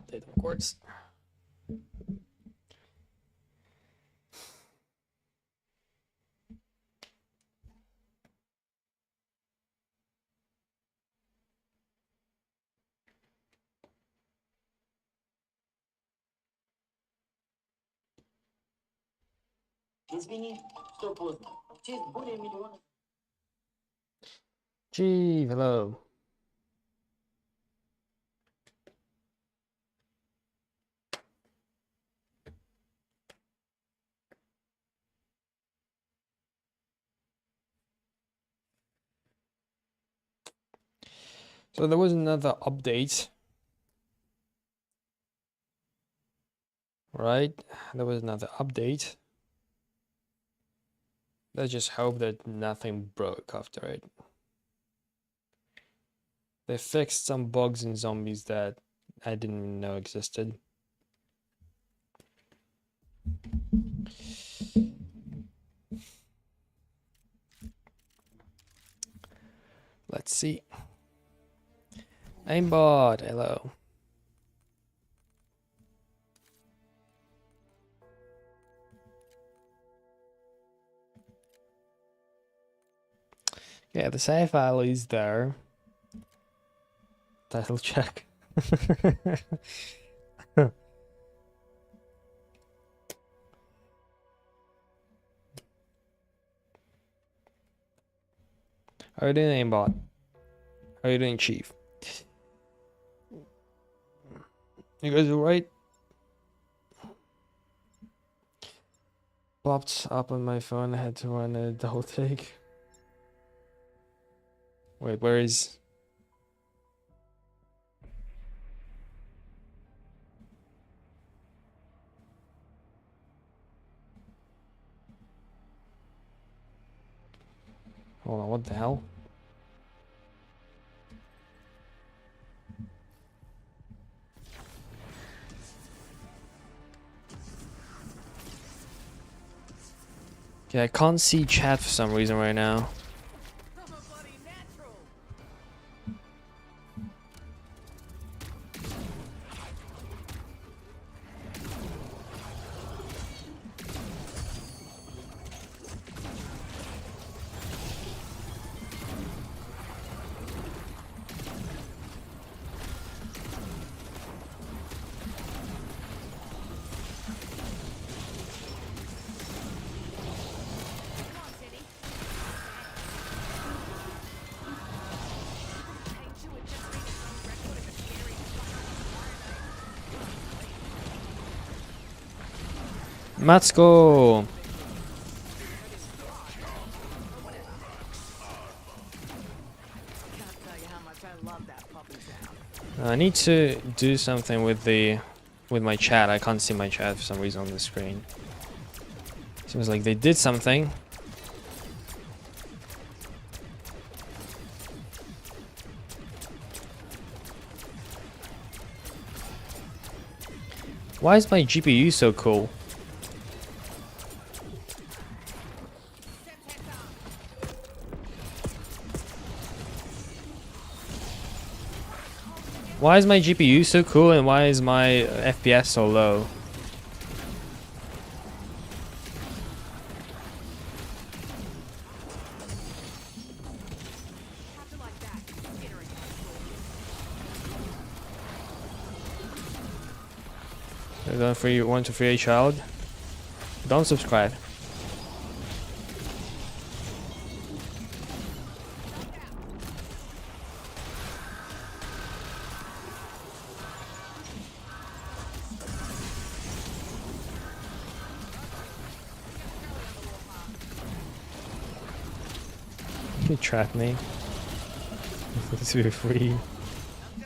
update, of course. Gee, hello. So there was another update, right? There was another update. Let's just hope that nothing broke after it. They fixed some bugs in zombies that I didn't even know existed. Let's see. Aimbot, hello. Yeah, the save file is there. Title check. How are you doing, aimbot? How are you doing, chief? You guys alright? Popped up on my phone. I had to run a double take. Wait, where is... Hold on, what the hell? Okay, I can't see chat for some reason right now. Let's go. I need to do something with my chat. I can't see my chat for some reason on the screen. Seems like they did something. Why is my GPU so cool? Why is my GPU so cool and why is my FPS so low? Want to free a child? Don't subscribe. You trap me. 3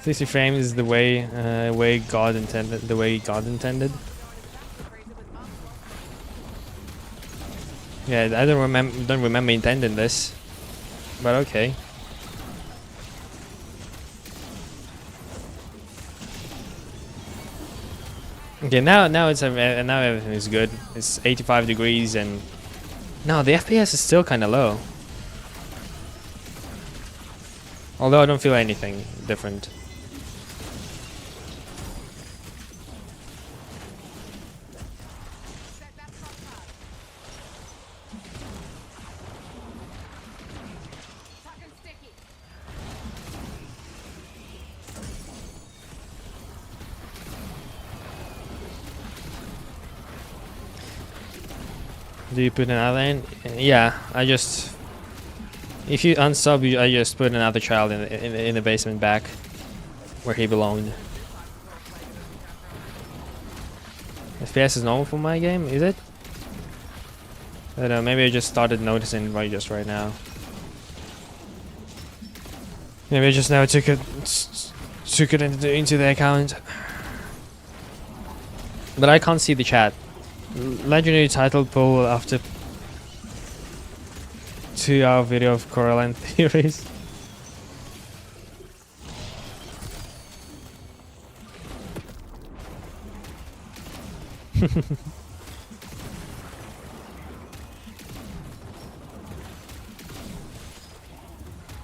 60 frames is the way God intended. The way God intended. Yeah, I don't remember intending this, but okay. Okay, now everything is good. It's 85 degrees and no, the FPS is still kind of low. Although I don't feel anything different. Do you put another in? Yeah, I just... If you unsub, I just put another child in the basement back where he belonged. FPS is normal for my game, is it? I don't know, maybe I just started noticing right now. Maybe I just now took it into the account. But I can't see the chat. Legendary title pull after 2-hour video of Coraline theories.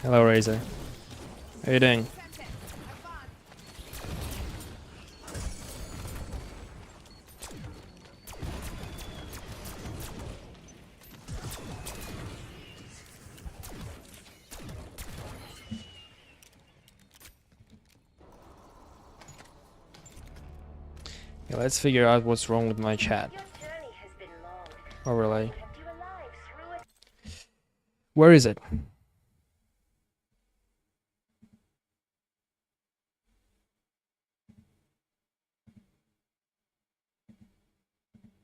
Hello, Razor. How you doing? Yeah, let's figure out what's wrong with my chat. Oh, really? Where is it?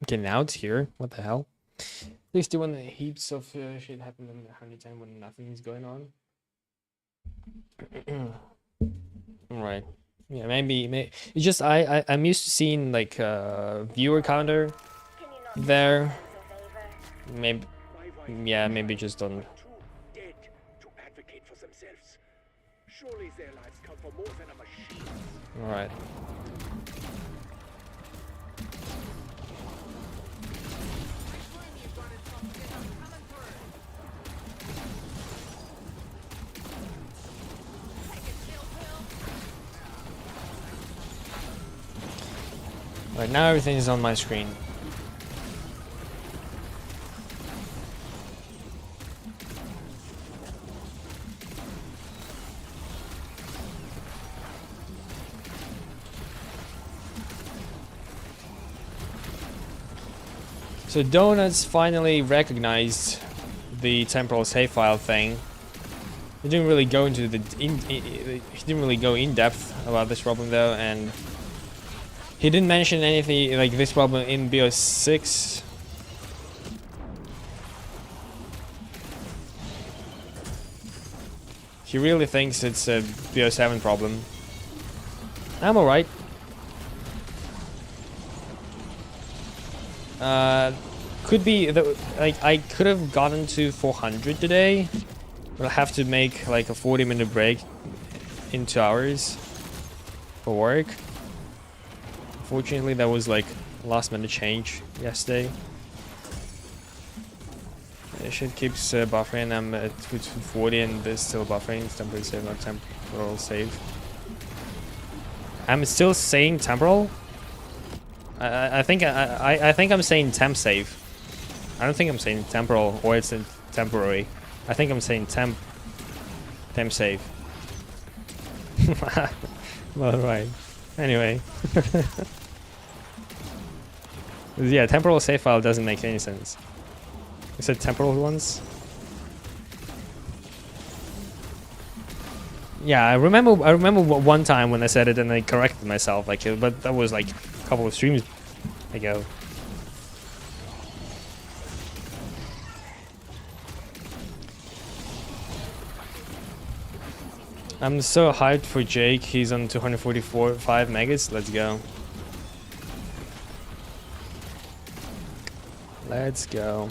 Okay, now it's here. What the hell? Please do when the heaps of shit happen in 110 when nothing is going on. Alright. Yeah, maybe it's just I'm used to seeing like viewer counter there. Maybe yeah, maybe just don't. Alright. Right now everything is on my screen. So Donuts finally recognized the temporal save file thing. He didn't really go into the he didn't really go in depth about this problem though, and he didn't mention anything like this problem in BIOS 6. He really thinks it's a BIOS 7 problem. I'm alright. Could be that like I could have gotten to 400 today, but I have to make like a 40-minute break in 2 hours for work. Fortunately, that was like last minute change yesterday. This shit keeps buffering. I'm at 240 and there's still buffering. It's temporary save, not temporal save. I'm still saying temporal. I think I'm saying temp save. I don't think I'm saying temporal or it's temporary. I think I'm saying temp save. Well, right. Anyway. Yeah, temporal save file doesn't make any sense. You said temporal ones? Yeah, I remember one time when I said it and I corrected myself, like, but that was like a couple of streams ago. I'm so hyped for Jake. He's on 245 megas. Let's go. Let's go.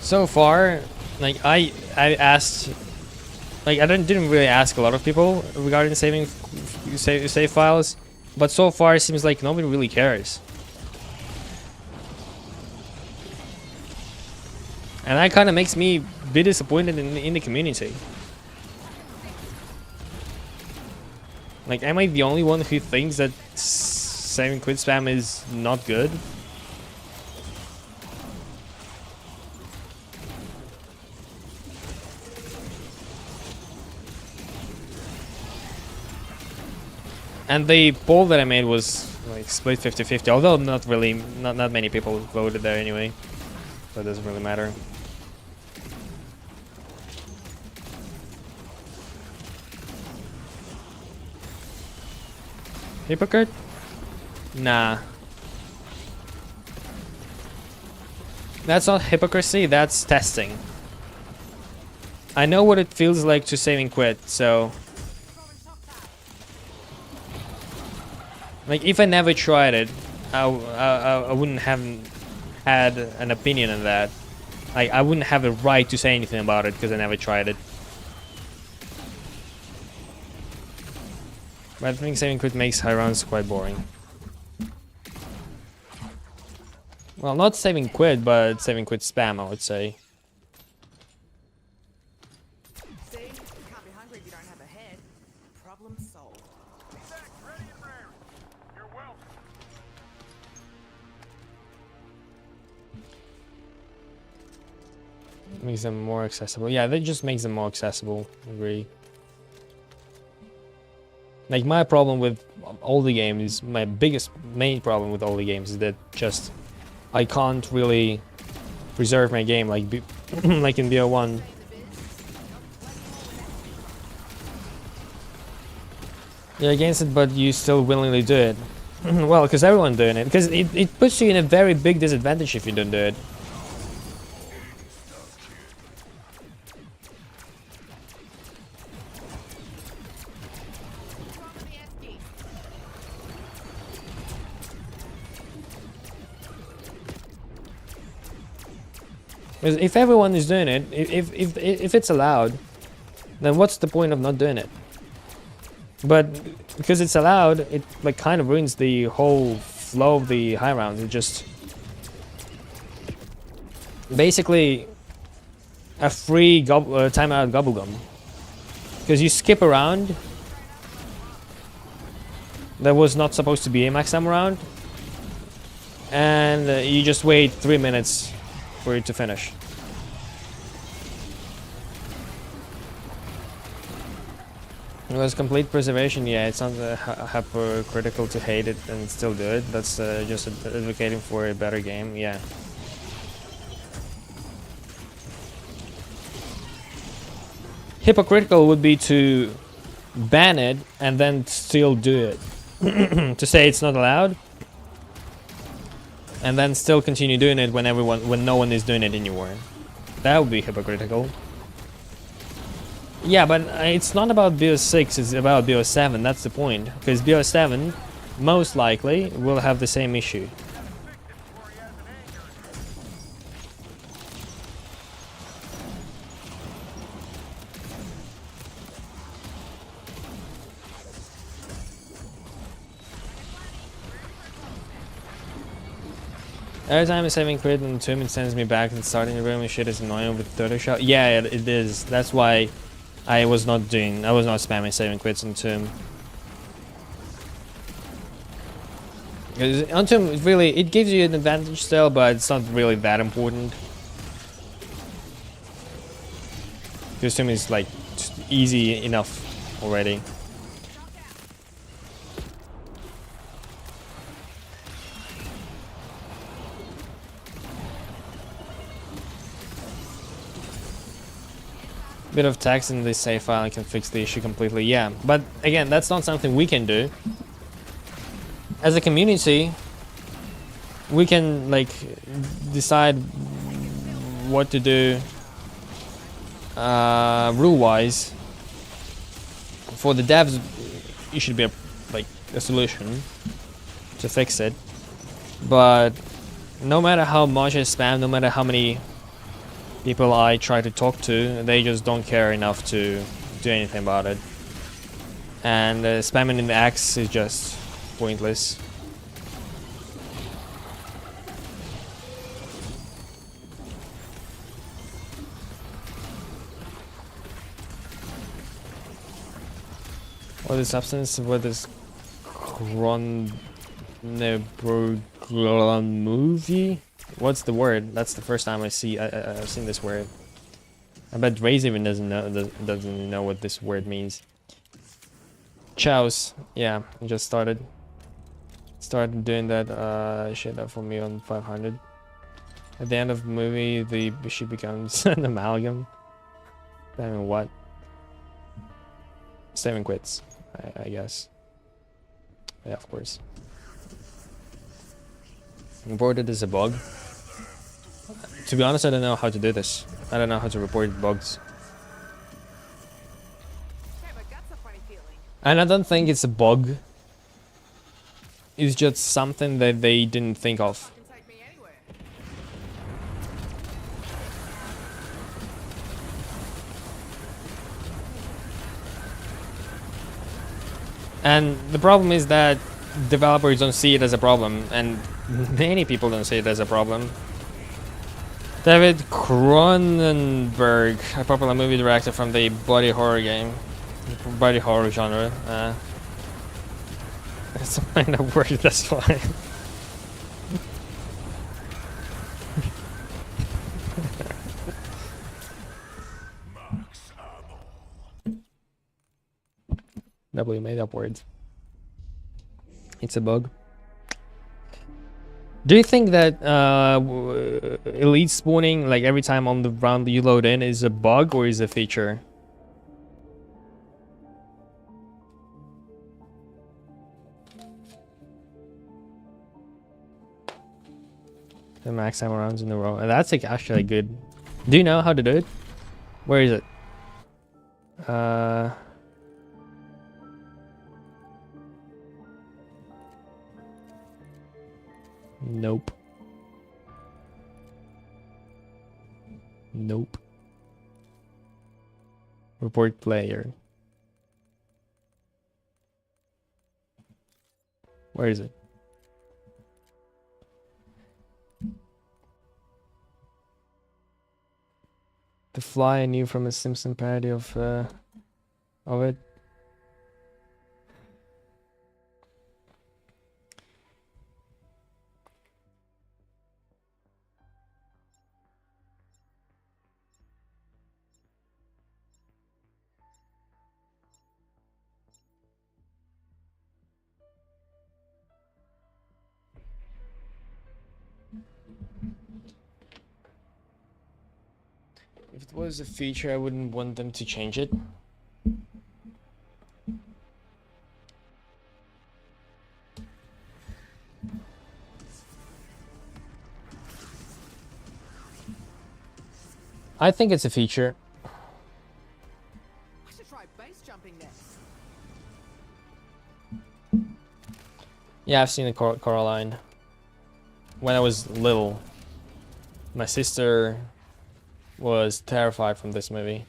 So far, like I asked, like I didn't really ask a lot of people regarding saving save files, but so far it seems like nobody really cares. And that kind of makes me a bit disappointed in the community. Like, am I the only one who thinks that saving quit spam is not good? And the poll that I made was like split 50-50, although not many people voted there anyway, so it doesn't really matter. Hypocrite? Nah. That's not hypocrisy, that's testing. I know what it feels like to save and quit, so... Like, if I never tried it, I wouldn't have had an opinion on that. Like, I wouldn't have a right to say anything about it because I never tried it. But I think saving quit makes high rounds quite boring. Well, not saving quit, but saving quit spam, I would say. See? You can't be hungry if you don't have a head. Problem solved. Ready and raring. You're welcome. Makes them more accessible. Yeah, that just makes them more accessible. I agree. Like, my problem with all the games, my main problem with all the games is that just I can't really preserve my game like like in BO1. You're against it, but you still willingly do it. Well, because everyone's doing it. Because it puts you in a very big disadvantage if you don't do it. Because if everyone is doing it, if it's allowed, then what's the point of not doing it? But because it's allowed, it like kind of ruins the whole flow of the high rounds. It just basically a free timeout gobblegum. Because you skip a round that was not supposed to be a max time round, and you just wait 3 minutes for it to finish. It was complete preservation. Yeah, it's not hypercritical to hate it and still do it. That's just advocating for a better game. Yeah. Hypocritical would be to ban it and then still do it. To say it's not allowed and then still continue doing it when no one is doing it anymore. That would be hypocritical. Yeah, but it's not about BO6, it's about BO7, that's the point. Because BO7, most likely, will have the same issue. Every time I'm saving crit and Tomb, it sends me back and starting the room and shit is annoying with 30 shot. Yeah, it is. That's why I was not spamming saving quits on Tomb. Because on Tomb, really, it gives you an advantage still, but it's not really that important. Because Tomb is like just easy enough already. Bit of text in the save file and can fix the issue completely. Yeah, but again, that's not something we can do. As a community, we can like decide what to do rule-wise. For the devs, it should be a solution to fix it. But no matter how much I spam, no matter how many people I try to talk to, they just don't care enough to do anything about it. And spamming in the axe is just pointless. What is substance? What is movie? What's the word? That's the first time I've seen this word. I bet Riese even doesn't know what this word means. Chows. Yeah, I just started doing that shit up for me on 500. At the end of the movie, she becomes an amalgam. I mean, what? 7 quits, I guess. Yeah, of course. Reported as a bug. To be honest, I don't know how to do this. I don't know how to report bugs. Okay, my gut's a funny feeling. And I don't think it's a bug. It's just something that they didn't think of. Can take me anywhere. And the problem is that developers don't see it as a problem, and many people don't see it as a problem. David Cronenberg, a popular movie director from the body horror genre. It's a kind of word, that's fine. W made up words. It's a bug. Do you think that elite spawning, like every time on the round you load in, is a bug or is a feature? The max ammo rounds in a row. And that's like actually good. Do you know how to do it? Where is it? Nope. Nope. Report player. Where is it? The Fly I knew from a Simpson parody of it. If it was a feature, I wouldn't want them to change it. I think it's a feature. I should try base jumping next. Yeah, I've seen the Coraline. When I was little, my sister was terrified from this movie.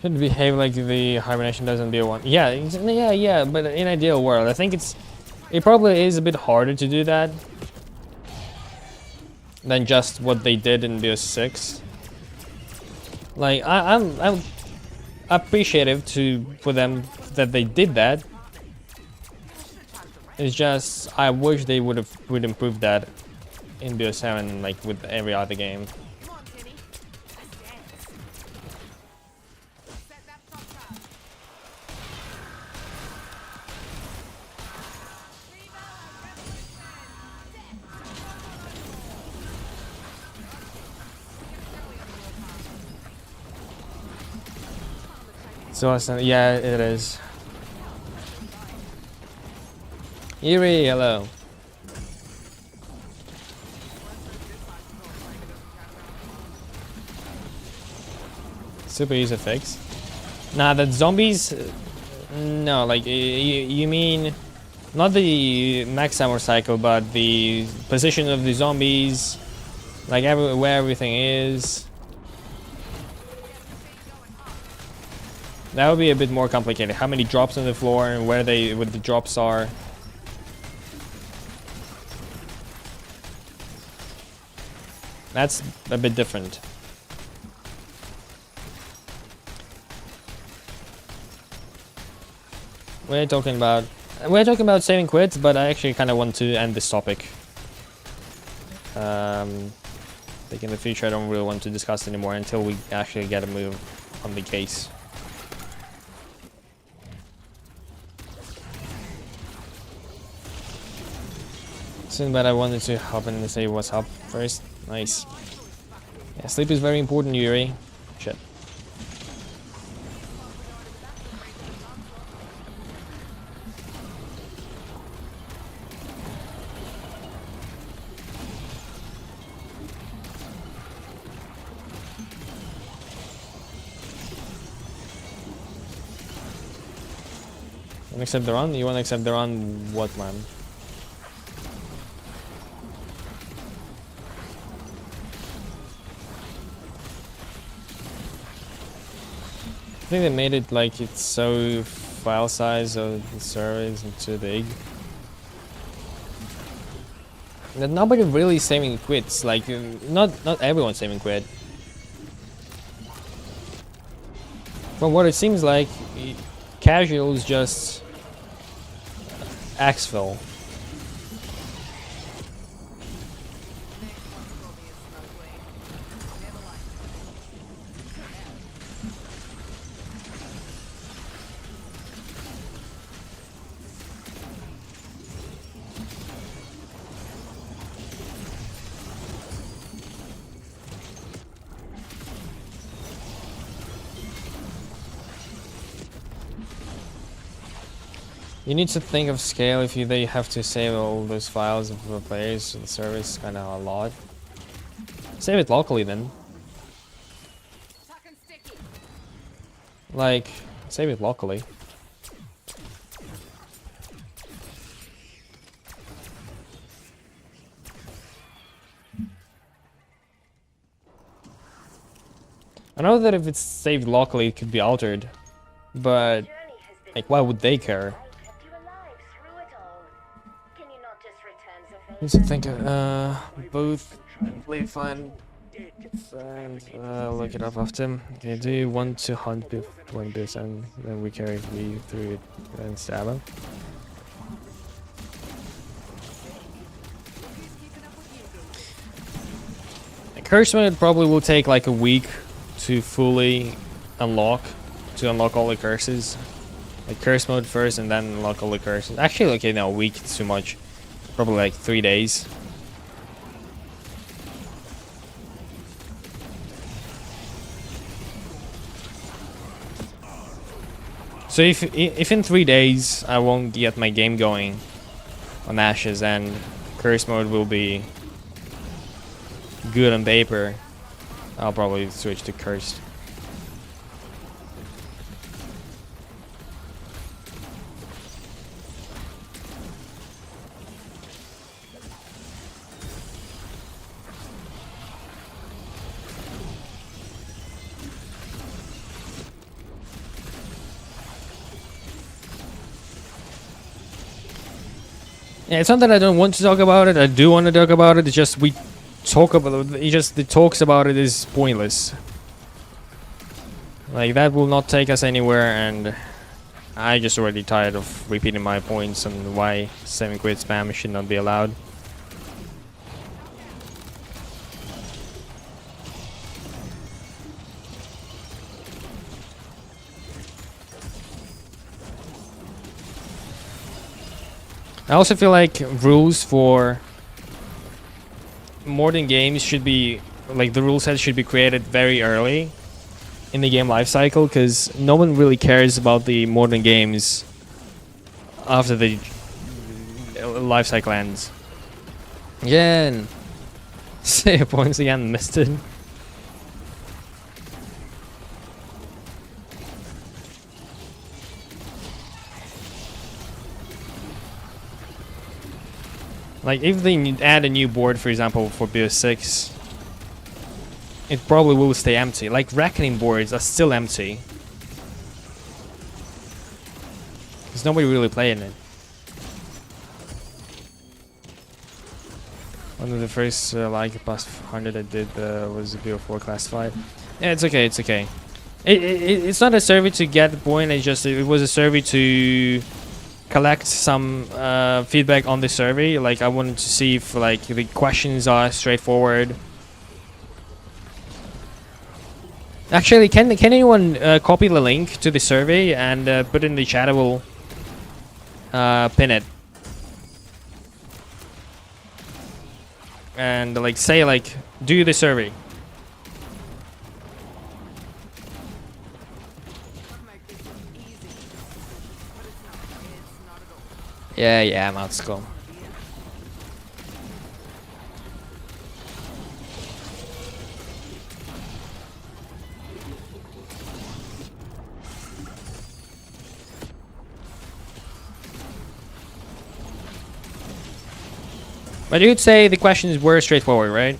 Should behave like the hibernation doesn't be one. Yeah, but in ideal world, I think it probably is a bit harder to do that than just what they did in BS 6. Like I'm appreciative for them that they did that. It's just I wish they would improve that in BS 7, like with every other game. Come on, Kenny. Let's dance. Set that front up. So awesome. Yeah, it is. Eerie, hello. Super user fix. Nah, the zombies. No, like you mean not the max ammo cycle, but the position of the zombies, like where everything is. That would be a bit more complicated. How many drops on the floor and where the drops are. That's a bit different. we're talking about saving quits, but I actually kind of want to end this topic. Like in the future, I don't really want to discuss anymore until we actually get a move on the case. Soon, but I wanted to hop in and say what's up first. Nice. Yeah, sleep is very important, Yuri. Shit. You wanna accept the run? You wanna accept the run? What, man? I think they made it like it's so file size of the server isn't too big. That nobody really saving quits. Like not everyone's saving quit. From what it seems like, casuals just exfil. You need to think of scale if they have to save all those files of the players. The server is kind of a lot. Save it locally then. Like, save it locally. I know that if it's saved locally, it could be altered, but like, why would they care? Need to think of both play fine and look it up after. Okay, do you want to hunt like this and then we carry me through it and stab him? Curse mode probably will take like a week to fully unlock all the curses. Like curse mode first and then unlock all the curses. Actually, okay, no, a week is too much. Probably like 3 days. So if in 3 days I won't get my game going on Ashes and curse mode will be good on paper, I'll probably switch to cursed. Yeah, it's not that I don't want to talk about it. I do want to talk about it. It's just we talk about it. Just the talks about it is pointless. Like that will not take us anywhere, and I just already tired of repeating my points on why 7 quid spam should not be allowed. I also feel like rules for modern games should be, like the rule set should be created very early in the game life cycle, because no one really cares about the modern games after the life cycle ends. Again, say points again, missed it. Like, if they add a new board, for example, for BO6, it probably will stay empty. Like, reckoning boards are still empty. There's nobody really playing it. One of the first, like, past 100 I did was a BO4 classified. Yeah, it's okay, it's okay. It's not a survey to get the point, it's just, it was a survey to collect some feedback on the survey. Like I wanted to see if like the questions are straightforward. Actually, can anyone copy the link to the survey and put it in the chat? I will pin it. And like say like do the survey. Make this look easy, but it's not. It's not at all. Yeah, I'm out of school. But you'd say the questions were straightforward, right?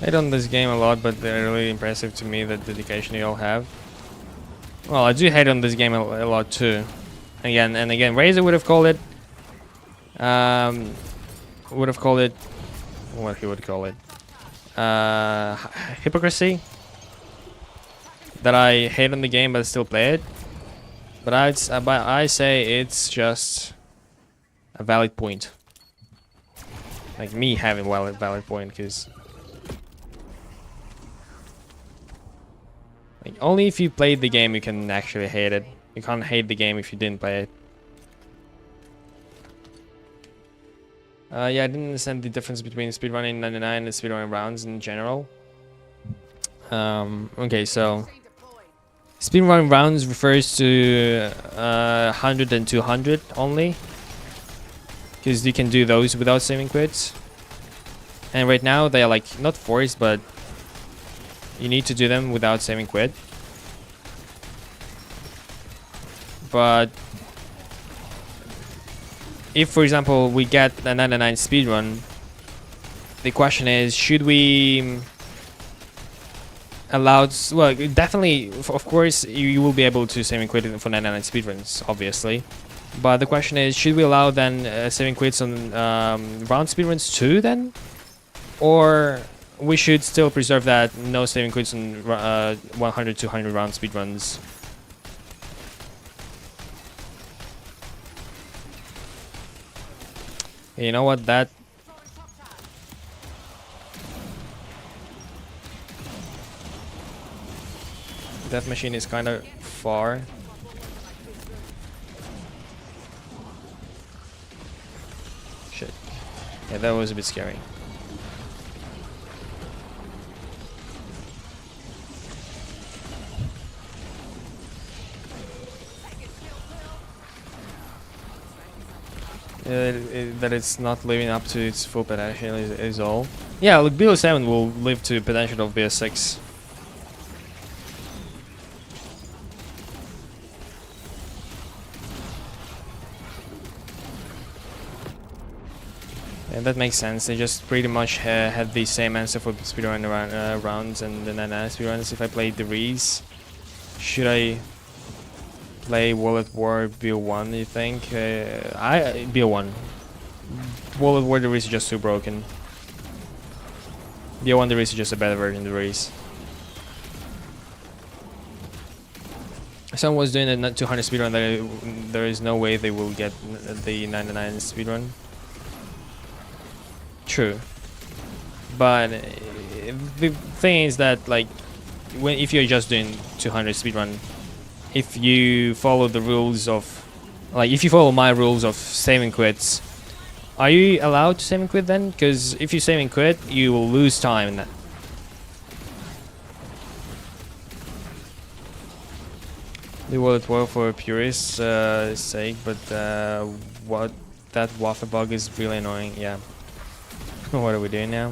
I hate on this game a lot, but they're really impressive to me, the dedication you all have. Well, I do hate on this game a lot too. And again, Riese would have called it. What he would call it. Hypocrisy. That I hate on the game, but still play it. But I say it's just a valid point. Like me having valid point, because like only if you played the game you can actually hate it. You can't hate the game if you didn't play it. Yeah, I didn't understand the difference between speedrunning 99 and speedrunning rounds in general. Okay, so speedrunning rounds refers to 100 and 200 only, because you can do those without saving quits. And right now they are like not forced, but you need to do them without saving quit. But if, for example, we get a 99 speedrun, the question is, should we allow... Well, definitely, of course, you will be able to save and quit for 99 speedruns, obviously. But the question is, should we allow then saving quits on round speedruns too, then? Or we should still preserve that no saving quits on 100, 200 round speedruns? You know what, that machine is kind of far. Shit. Yeah, that was a bit scary. That it's not living up to its full potential is all. Yeah, look, BO7 will live to potential of BO6. Yeah, that makes sense. They just pretty much had the same answer for speedrun rounds and the 99 speedruns. If I played the riese, should I play World at War BO1, you think? BO1. World at War the riese is just too broken. BO1 the riese is just a better version of the riese. Someone was doing a 200 speedrun, there is no way they will get the 99 speedrun. True. But the thing is that, like, if you're just doing 200 speedrun, if you follow the rules of, like, if you follow my rules of saving quits, are you allowed to save and quit then? Because if you save and quit, you will lose time in that. The World at War for purists' sake, but what that waffle bug is really annoying. Yeah. What are we doing now?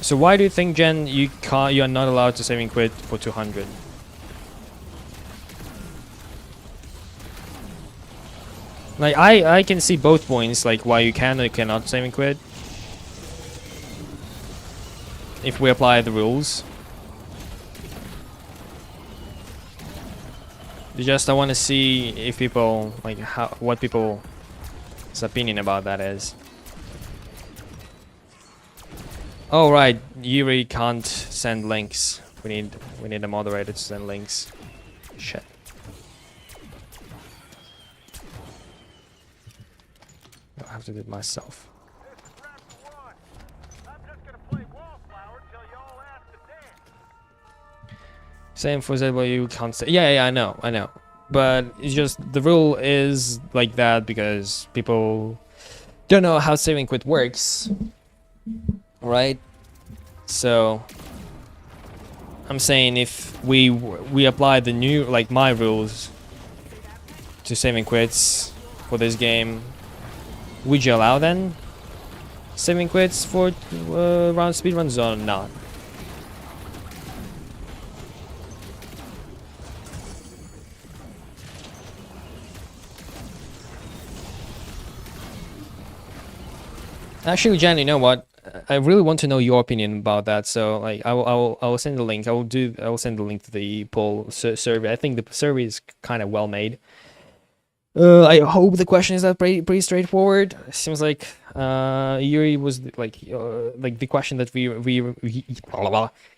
So why do you think, Jen, you are not allowed to save and quit for 200? Like I can see both points, like why you can or cannot save and quit if we apply the rules. Just I want to see if people like what people's opinion about that is. Oh right, Yuri can't send links. We need a moderator to send links. Shit. I have to do it myself. Same for Z, but you can't say. Yeah, I know. But it's just the rule is like that because people don't know how save and quit works, right? So I'm saying if we apply the new, like my rules to save and quits for this game, would you allow then save and quits for round speedruns or not? Actually, Jan, you know what? I really want to know your opinion about that. So, like, I will send the link. I will send the link to the poll survey. I think the survey is kind of well made. I hope the question is that pretty straightforward. It seems like Yuri was like the question that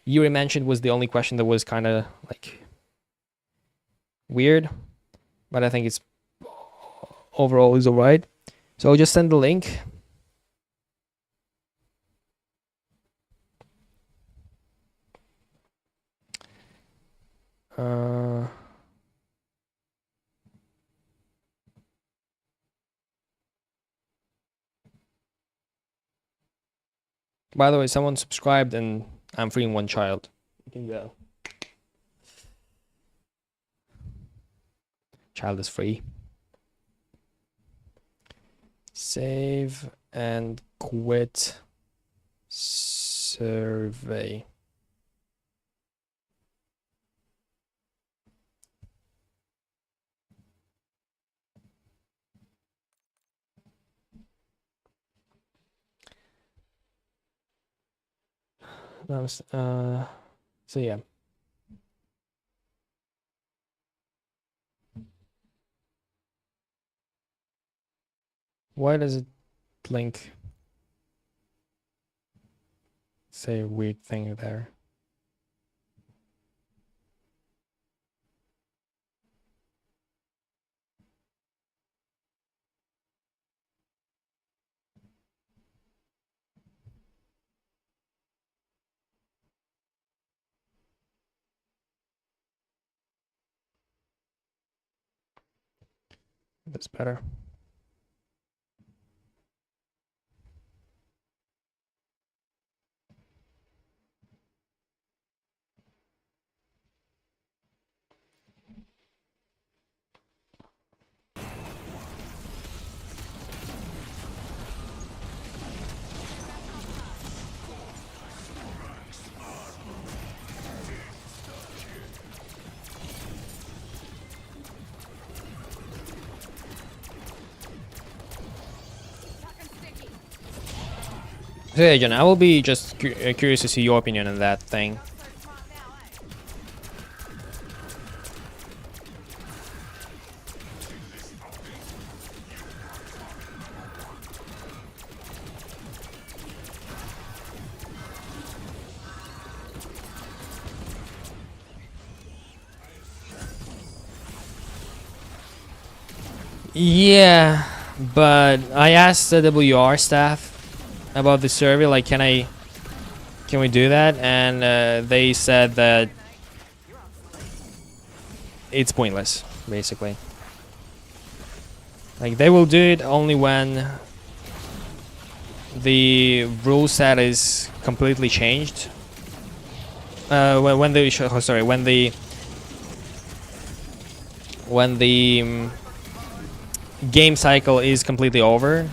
Yuri mentioned was the only question that was kind of like weird, but I think it's overall is alright. So I'll just send the link. By the way, someone subscribed and I'm freeing one child. You can go. Child is free. Save and quit survey. So yeah. Why does it link say a weird thing there? That's better. So yeah, Jen, I will be just curious to see your opinion on that thing. Yeah, but I asked the WR staff about the survey, like can we do that, and they said that it's pointless, basically. Like they will do it only when the rule set is completely changed. When the game cycle is completely over,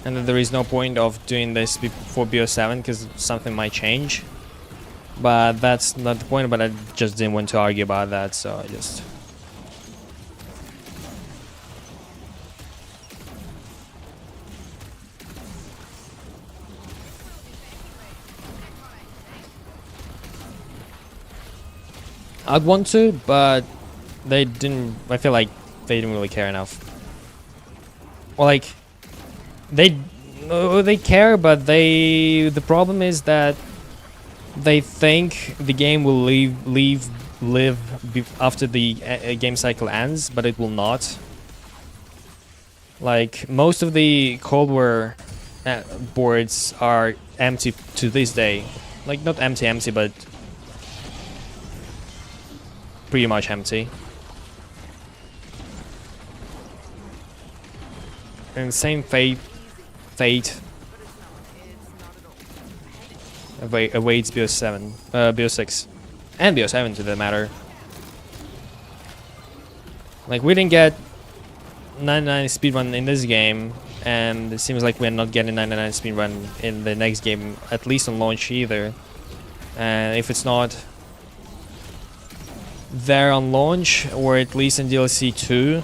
and that there is no point of doing this before BO7 because something might change. But that's not the point, but I just didn't want to argue about that, so I just... I'd want to, but they didn't. I feel like they didn't really care enough. Or like, they care, but the problem is that they think the game will live after the game cycle ends, but it will not. Like, most of the Cold War boards are empty to this day. Like, not empty, but pretty much empty. And same fate awaits BO7, BO6, and BO7 to the matter. Like, we didn't get 99 speedrun in this game, and it seems like we're not getting 99 speedrun in the next game, at least on launch either. And if it's not there on launch, or at least in DLC 2,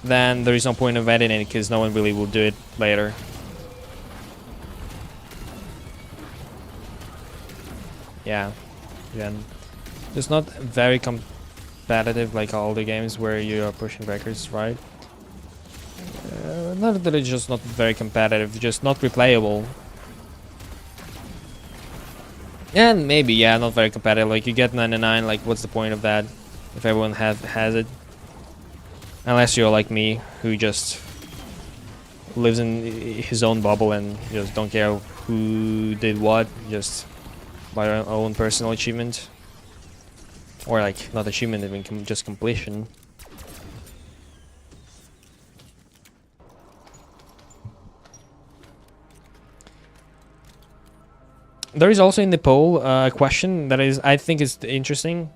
then there is no point of editing it, because no one really will do it later. Yeah, again, it's not very competitive like all the games where you are pushing records, right? Not that it's just not very competitive, just not replayable. And maybe, yeah, not very competitive. Like, you get 99, like, what's the point of that if everyone has it? Unless you're like me, who just lives in his own bubble and just don't care who did what, just by our own personal achievement. Or, like, not achievement, even just completion. There is also in the poll a question that I think is interesting.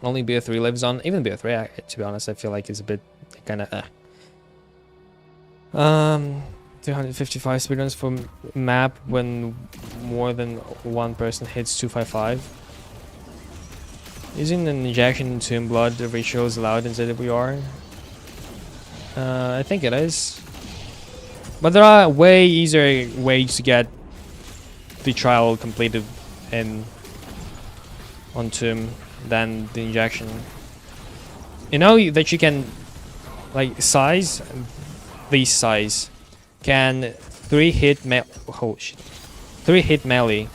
Only BO3 lives on. Even BO3, to be honest, I feel like is a bit kind of 255 speedruns for map when more than one person hits 255. Using an injection into blood ratio is allowed in ZWR. I think it is. But there are way easier ways to get the trial completed on Tomb than the injection. You know that you can, like, this size can 3-hit melee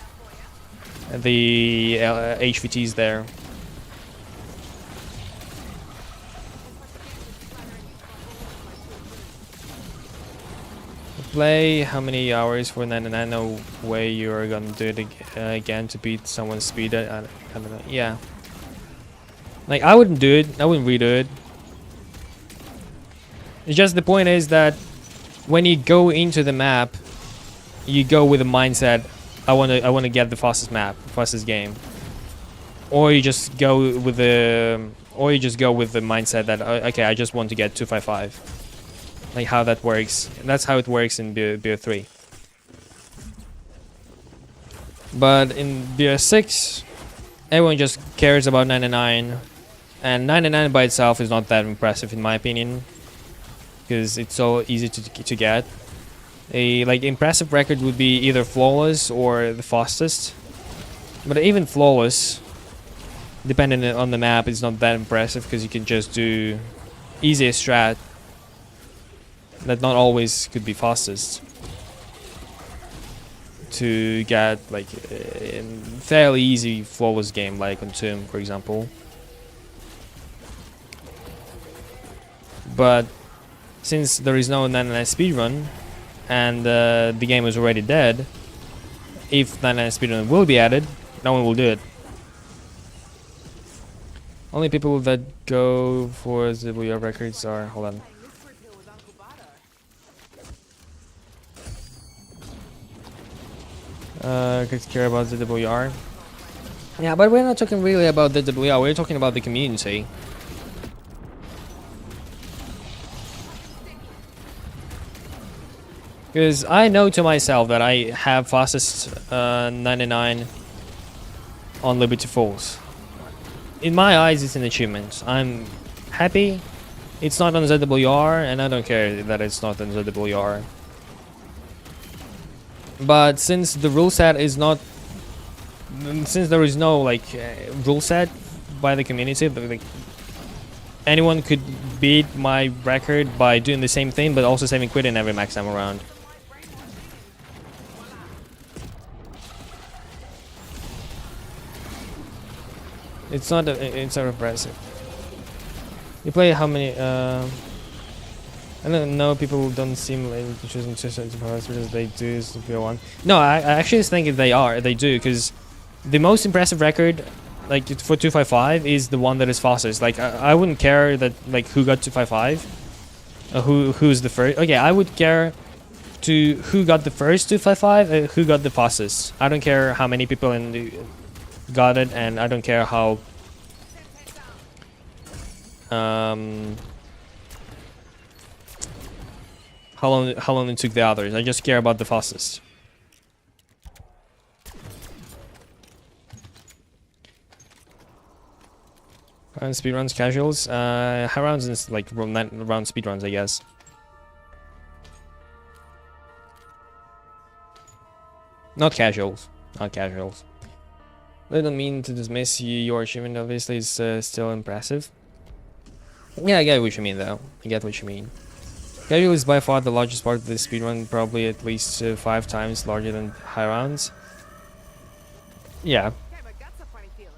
the HVTs there. Play how many hours for 99? No way you're gonna do it again to beat someone's speed. I don't know. Yeah. Like, I wouldn't do it. I wouldn't redo it. It's just the point is that when you go into the map, you go with the mindset, I wanna get the fastest map, fastest game. Or you just go with the mindset that okay, I just want to get 255. Like how that works. That's how it works in BO3. But in BO6, everyone just cares about 99. And 99 by itself is not that impressive in my opinion. Because it's so easy to get. A like impressive record would be either flawless or the fastest. But even flawless, depending on the map, is not that impressive because you can just do easiest strat that not always could be fastest to get like a fairly easy flawless game like on Tomb, for example. But since there is no 99 speedrun and the game is already dead, if 99 speedrun will be added, no one will do it. Only people that go for ZWR records are, hold on. Could care about the ZWR. Yeah, but we're not talking really about the ZWR, we're talking about the community. Because I know to myself that I have fastest 99 on Liberty Falls. In my eyes, it's an achievement. I'm happy it's not on ZWR, and I don't care that it's not on ZWR. But since the rule set is not, since there is no like rule set by the community. Like, anyone could beat my record by doing the same thing, but also saving quit in every max time around. It's not impressive. You play how many? I don't know. People don't seem like choosing because they do is one. No, I actually think they are. They do, because the most impressive record, like for 255, is the one that is fastest. Like I wouldn't care that like who got 255, who's the first. Okay, I would care to who got the first 255, who got the fastest. I don't care how many people got it, and I don't care how long it took the others. I just care about the fastest. And speedruns, casuals, high rounds is like round speedruns, I guess. Not casuals, not casuals. I don't mean to dismiss your achievement. Obviously, is still impressive. Yeah, I get what you mean, though. I get what you mean. Casual is by far the largest part of the speedrun, probably at least 5 times larger than high rounds. Yeah. Yeah, my gut's a funny feeling.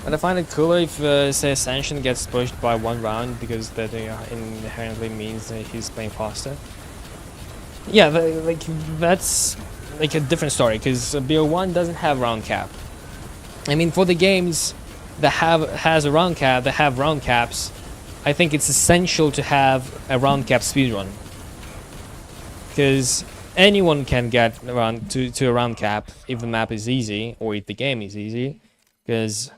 And I find it cooler if, say, Ascension gets pushed by 1 round, because that inherently means that he's playing faster. Yeah, like that's like a different story, because BO1 doesn't have round cap. I mean, for the games that has a round cap, that have round caps, I think it's essential to have a round cap speedrun, because anyone can get around to a round cap if the map is easy or if the game is easy, because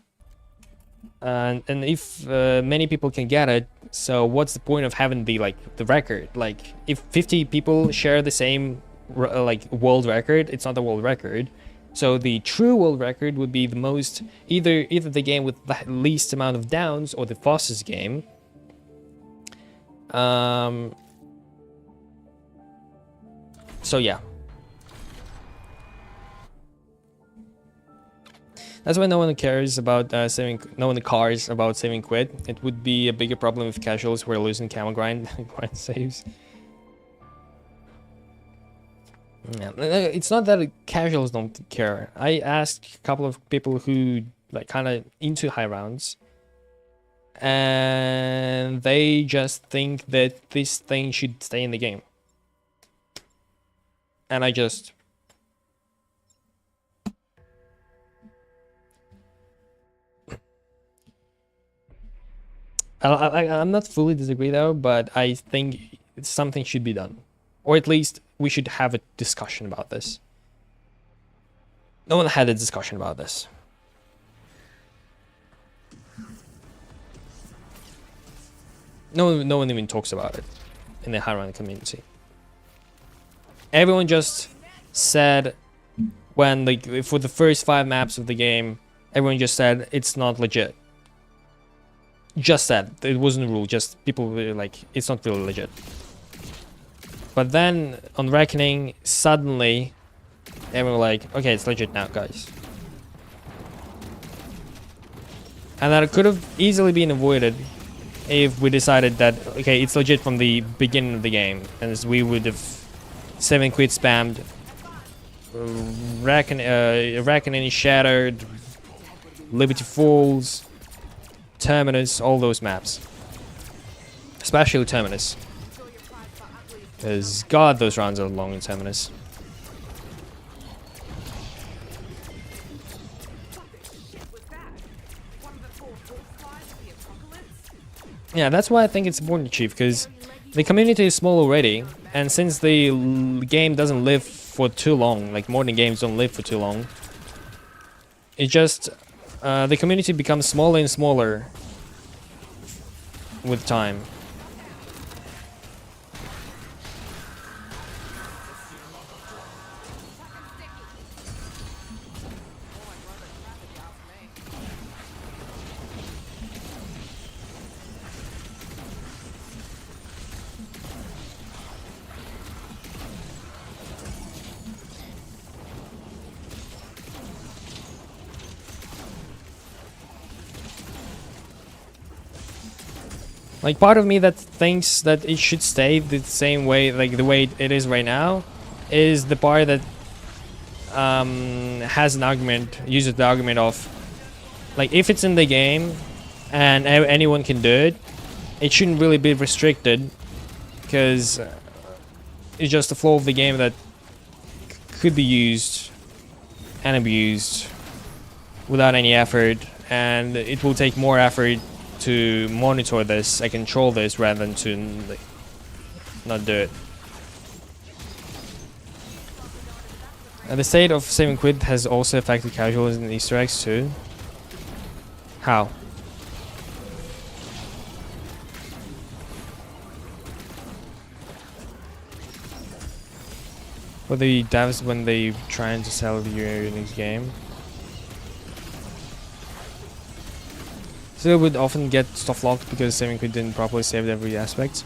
and if many people can get it, so what's the point of having the record? Like, if 50 people share the same like world record, it's not a world record. So the true world record would be the most, either the game with the least amount of downs or the fastest game. So yeah. That's why no one cares about no one cares about saving quit. It would be a bigger problem if casuals were losing camel grind saves. Yeah, it's not that casuals don't care. I asked a couple of people who like kind of into high rounds, and they just think that this thing should stay in the game. And I'm not fully disagree though, but I think something should be done, or at least we should have a discussion about this. No one had a discussion about this. No one even talks about it in the high round community. Everyone just said, when like for the first 5 maps of the game, everyone just said it's not legit. Just said it wasn't a rule, just people were like, it's not really legit. But then on Reckoning, suddenly everyone were like, okay, it's legit now, guys. And that could have easily been avoided if we decided that, okay, it's legit from the beginning of the game, and we would have 7 quit spammed, Reckoning Shattered, Liberty Falls, Terminus, all those maps. Especially Terminus. Because god, those rounds are long in Terminus. Yeah, that's why I think it's important to achieve, because the community is small already, and since the game doesn't live for too long, like modern games don't live for too long, it just the community becomes smaller and smaller with time. Like, part of me that thinks that it should stay the same way, like the way it is right now, is the part that has an argument, uses the argument of, like, if it's in the game and anyone can do it, it shouldn't really be restricted, because it's just a flaw of the game that could be used and abused without any effort, and it will take more effort to monitor this and control this rather than to like, not do it. And the state of saving quit has also affected casuals and Easter eggs too. How? For the devs when they trying to sell the Unix game. Still would often get stuff locked because saving quit didn't properly save every aspect.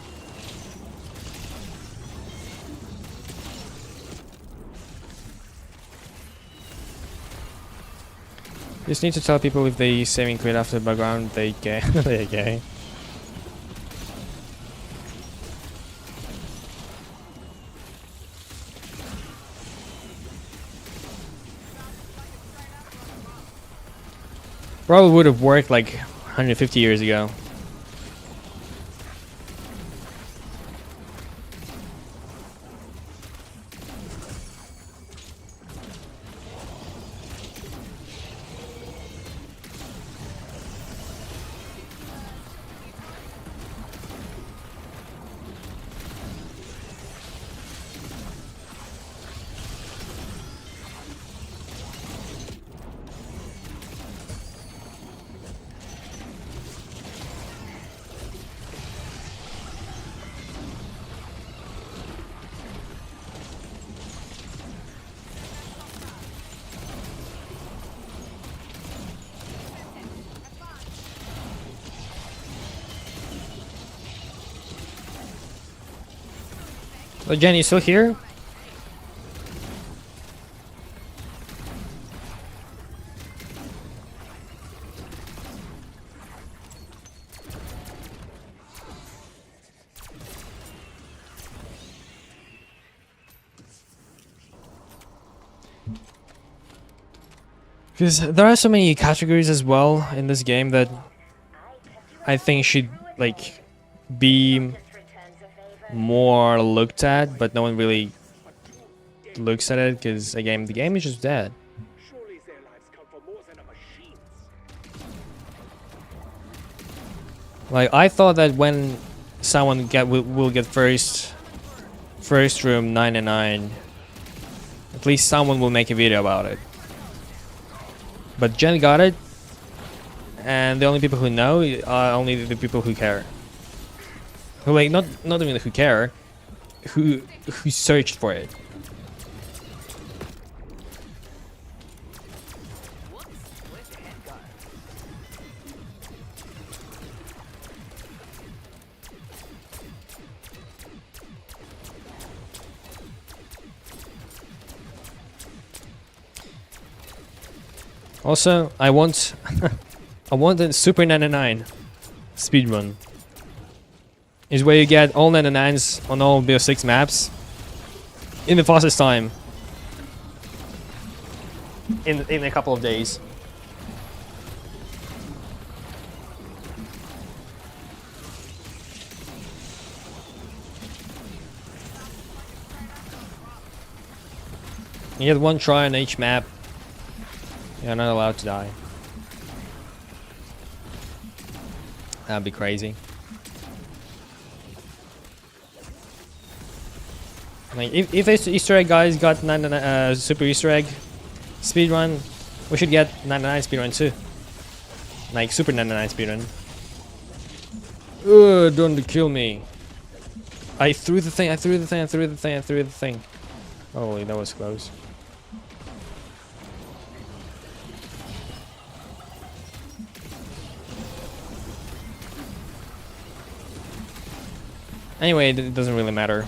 Just need to tell people if they saving quit after the background they gay. They're gay. Probably would have worked like 150 years ago. Oh, Jen, you still here? Because there are so many categories as well in this game that I think should like be more looked at, but no one really looks at it because again the game is just dead. Surely their lives count for more than a machine's. Like, I thought that when someone will get first room 99, at least someone will make a video about it. But Jen got it, and the only people who know are only the people who care. Who, like, not even who care, who searched for it. Also, I want a Super 99 speedrun. Is where you get all 99s on all BO6 maps in the fastest time in a couple of days. You get one try on each map. You're not allowed to die. That'd be crazy. Like, if this Easter egg guys got 99 super Easter egg speedrun, we should get 99 speedrun too. Like super 99 speedrun. Ugh, don't kill me. I threw the thing, I threw the thing, I threw the thing, I threw the thing. Holy, that was close. Anyway, it doesn't really matter.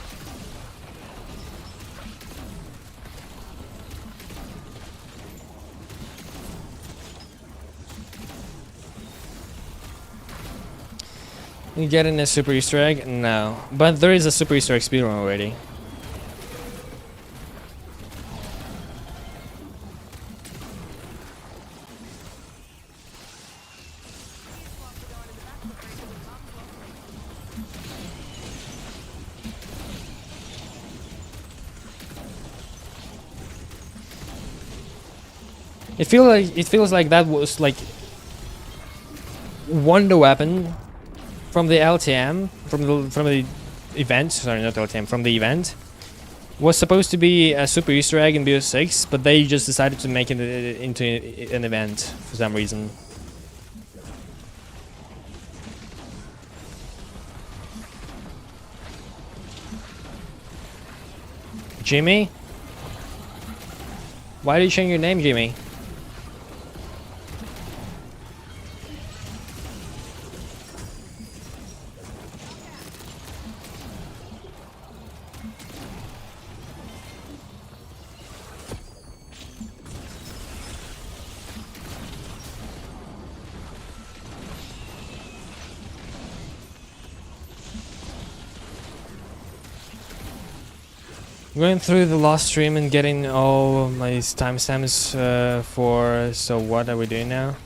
You getting a super Easter egg? No. But there is a super Easter egg speedrun already. It feels like that was like wonder weapon from the LTM from the event. Sorry, not LTM. From the event was supposed to be a super Easter egg in BO6, but they just decided to make it into an event for some reason. Jimmy, why did you change your name, Jimmy? Going through the last stream and getting all my timestamps for. So what are we doing now?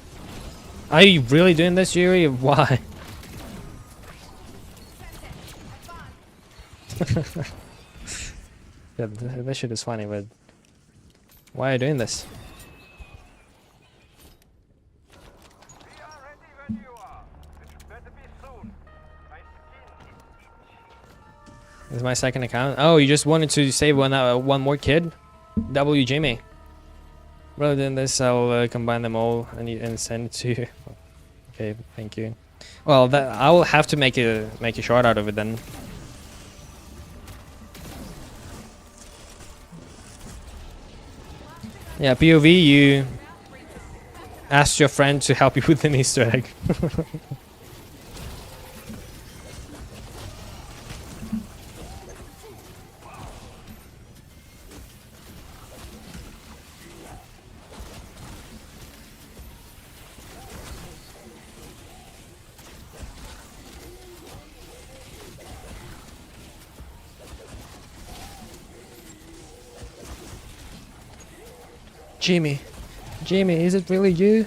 Are you really doing this, Yuri? Why? Yeah, this shit is funny, but why are you doing this? This is my second account. Oh, you just wanted to save one more kid? W Jimmy. Rather than this, I'll combine them all and send it to you. Okay, thank you. Well, that I will have to make a short out of it then. Yeah, POV, you asked your friend to help you with an Easter egg. Jimmy, is it really you?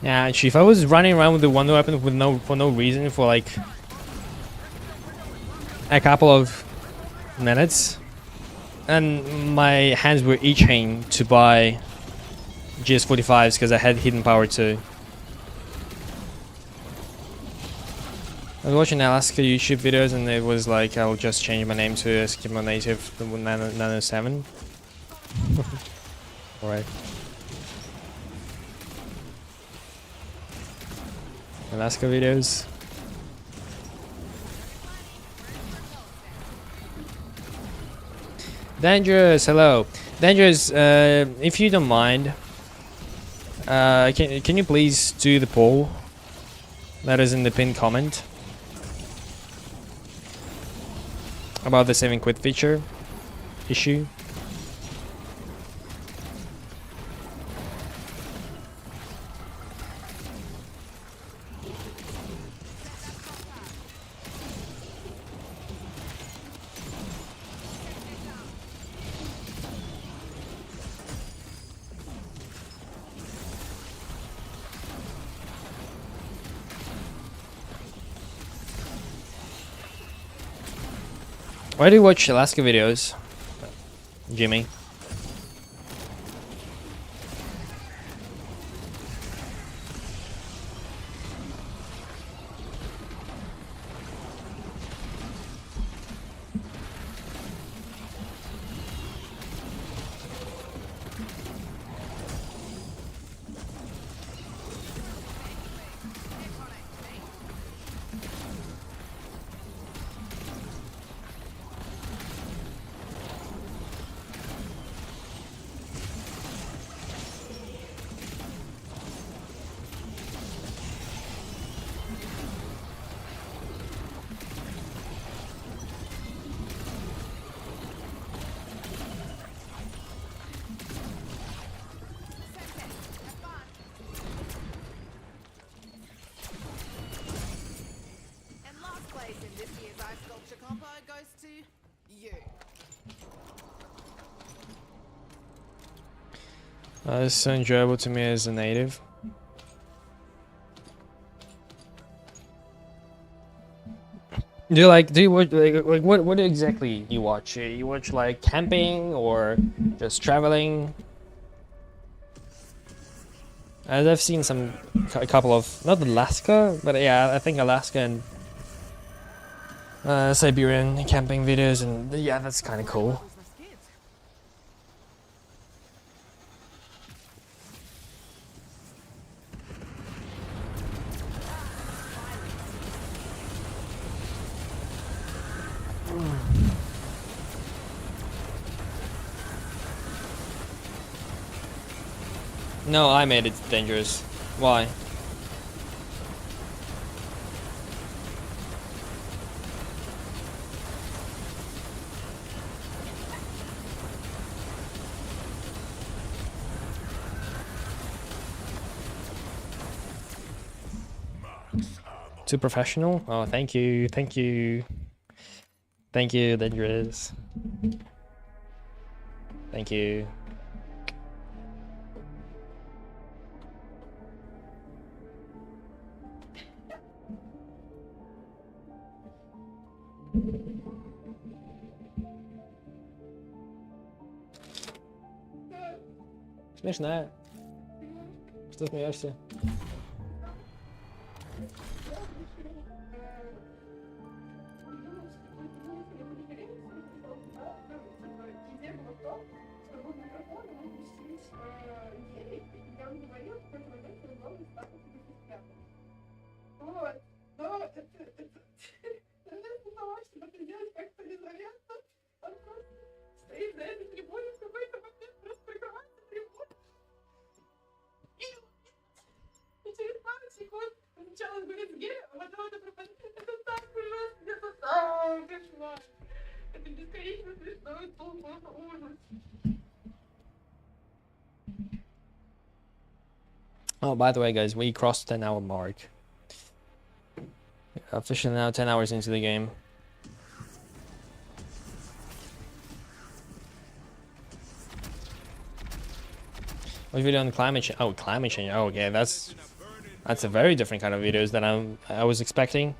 Yeah, if I was running around with the wonder weapon with for no reason for like a couple of minutes, and my hands were itching to buy GS45s because I had hidden power too. I was watching Alaska YouTube videos and it was like I'll just change my name to Eskimo Native Nano 7. Alright. Alaska videos. Dangerous, hello. Dangerous, if you don't mind, can you please do the poll that is in the pinned comment about the save and quit feature issue? Why do you watch Alaska videos, Jimmy? And last place in this year's ice sculpture compo goes to you. It's so enjoyable to me as a native. Do you watch like what exactly you watch? You watch like camping or just traveling? As I've seen a couple of, not Alaska, but yeah, I think Alaska and Siberian camping videos, and yeah, that's kind of cool. No, I made it dangerous. Why? Too professional? Oh, thank you, thank you. Thank you, dangerous. Thank you. Смешная. Что смеешься? Oh, by the way, guys, we crossed 10-hour mark. Officially now 10 hours into the game. What video on climate change? Oh, climate change. Oh, okay, that's a very different kind of videos than I was expecting.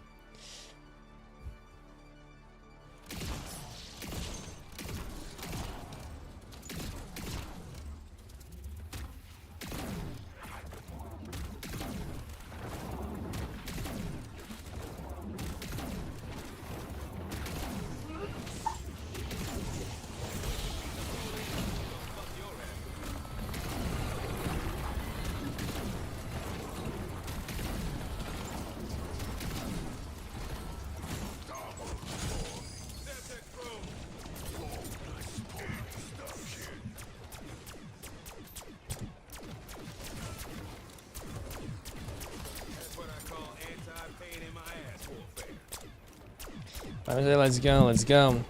Let's go, let's go.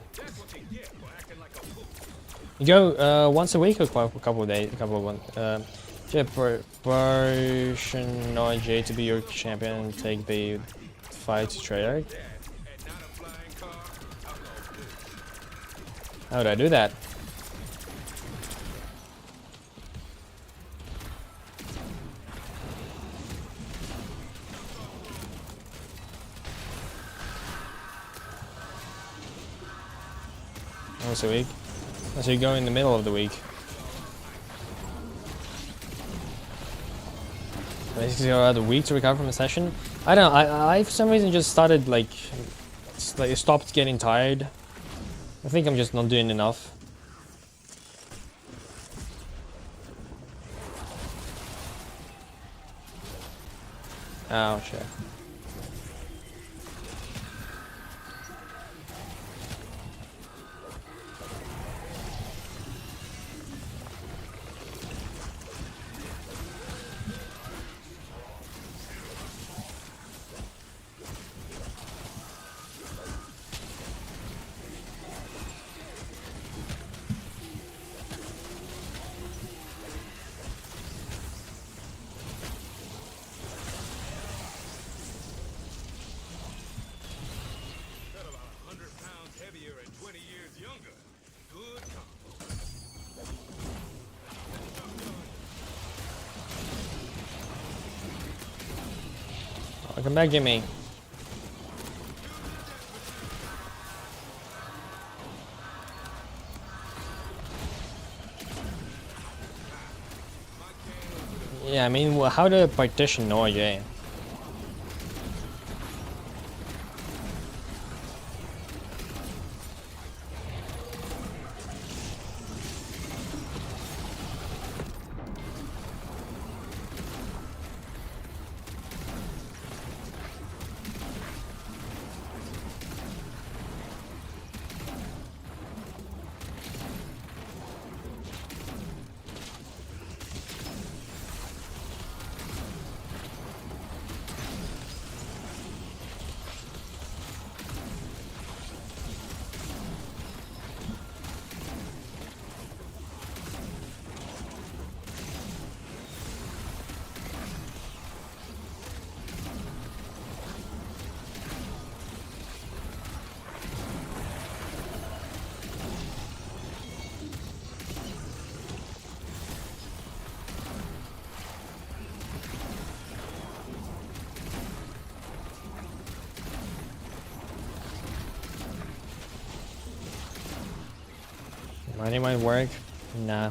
You go once a week or a couple of days, Portion J to be your champion and take the fight to Treyarch. How would I do that? twice a week. So you go in the middle of the week. Basically, you had a week to recover from a session. I don't know. I for some reason just started like stopped getting tired. I think I'm just not doing enough. Oh shit. Come back, Jimmy. Yeah, I mean, how to partition OJ? Money might work. Nah.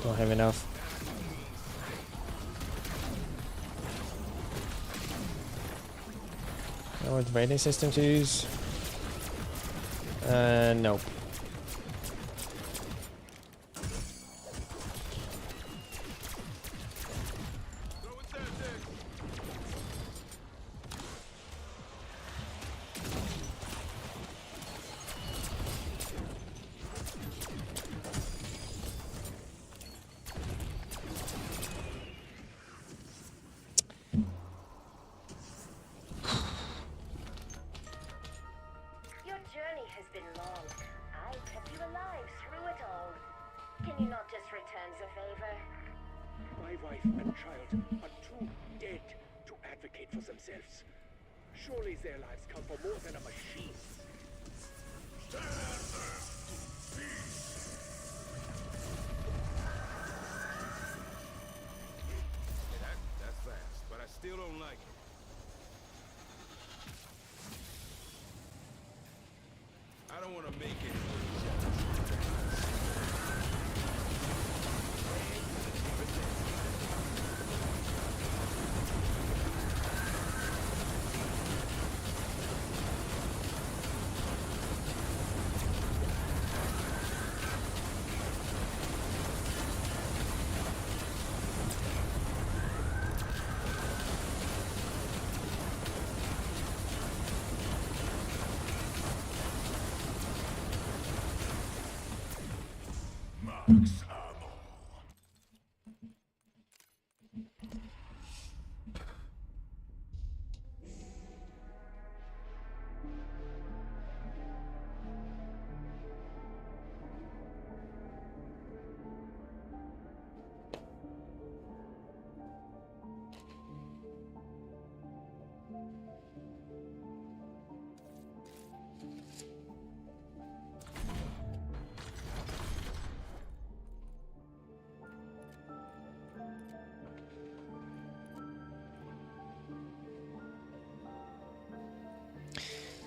Don't have enough. Know what rating system to use? Nope. My wife and child are too dead to advocate for themselves. Surely their lives count for more than a machine. That's fast, but I still don't like it. I don't want to make it.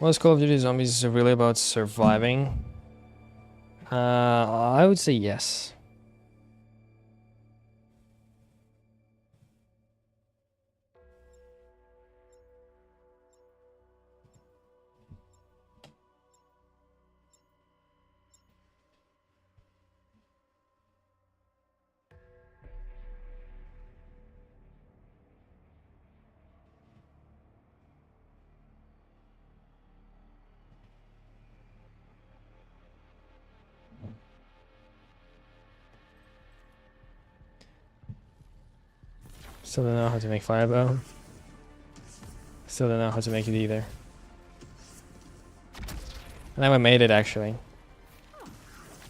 Was Call of Duty Zombies really about surviving? I would say yes. Still don't know how to make fireball. Still don't know how to make it either. I never made it actually. Oh,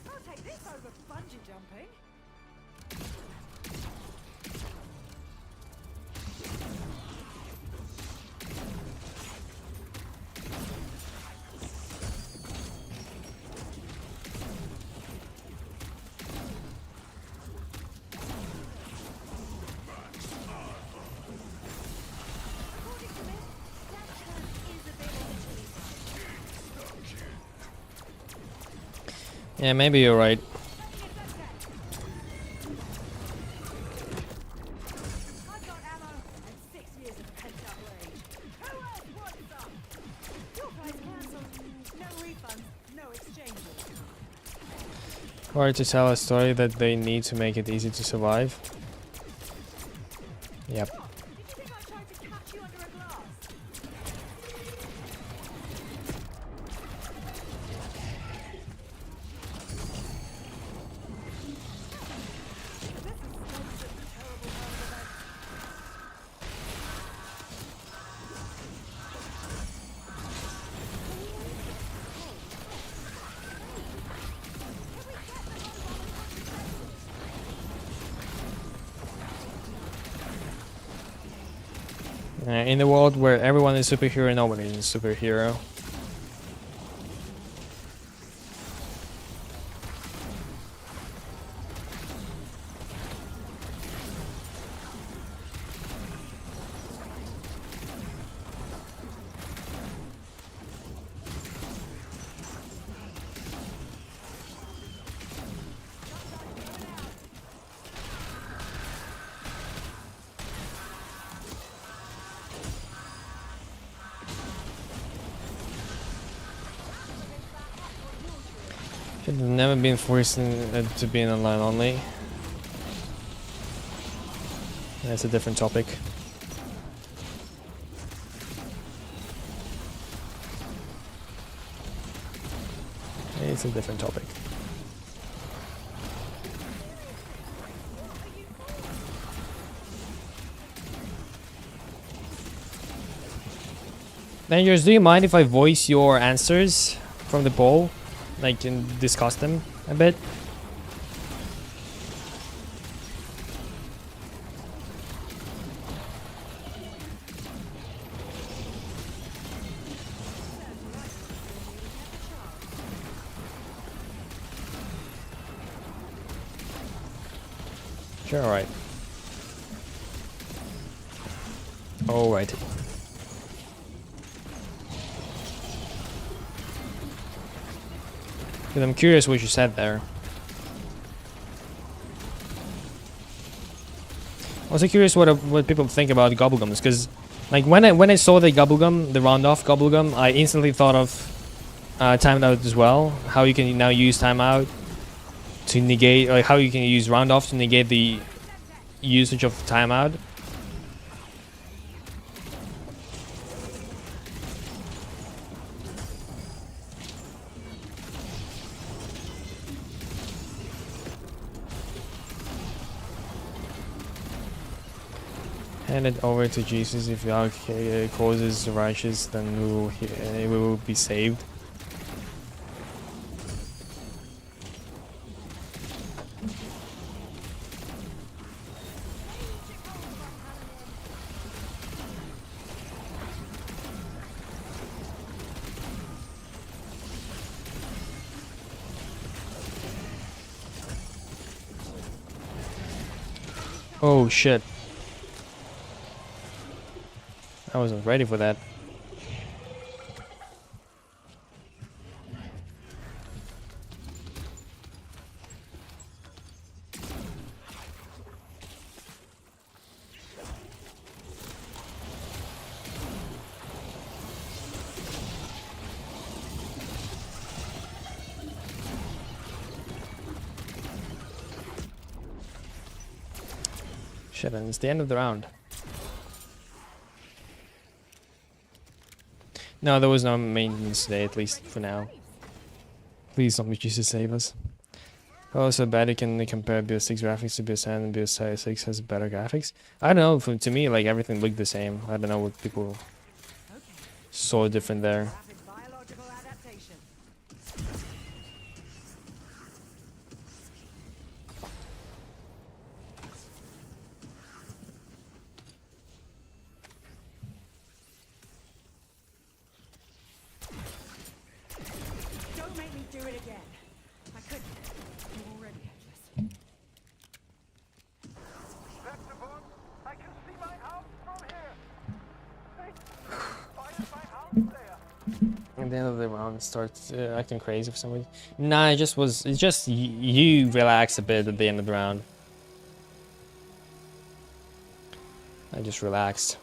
I'll take this over bungee jumping. According to this, that turn is a bit on the chilly side. Yeah, maybe you're right. I've got ammo and 6 years of pent-up rage. Who else wants some? Your flight's cancelled. No refunds, no exchanges. Or to tell a story that they need to make it easy to survive. Yep. Did you think I tried to catch you under a glass? This is such a terrible turn of events. In the world where everyone is superhero, nobody is a superhero. Should have never been forced to be in online only. That's a different topic. It's a different topic. Dangerous, do you mind if I voice your answers from the poll? Like, and discuss them a bit? Sure, alright. Alright. I'm curious what you said there. Also curious what people think about gobblegums, because like when I saw the gobblegum, the round off gobblegum, I instantly thought of timeout as well. How you can now use timeout to negate, like how you can use round off to negate the usage of timeout. Hand it over to Jesus. If Yahweh causes righteous, then we will be saved. Oh shit. I wasn't ready for that. Shit, and it's the end of the round. No, there was no maintenance today, at least for now. Please don't be used to save us. Also, bad you can compare BO6 graphics to BO7 and BO6 has better graphics. I don't know, to me, like, everything looked the same. I don't know what people saw different there. Rapid biological adaptation. Don't make me do it again. I couldn't. I'm already headless. That's the boat. I can see my house from here. Find my house there. At the end of the round, it starts acting crazy for some reason. Nah, it just was. It's just you relax a bit at the end of the round. I just relaxed.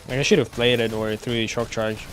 Like, I should have played it or threw a shock charge.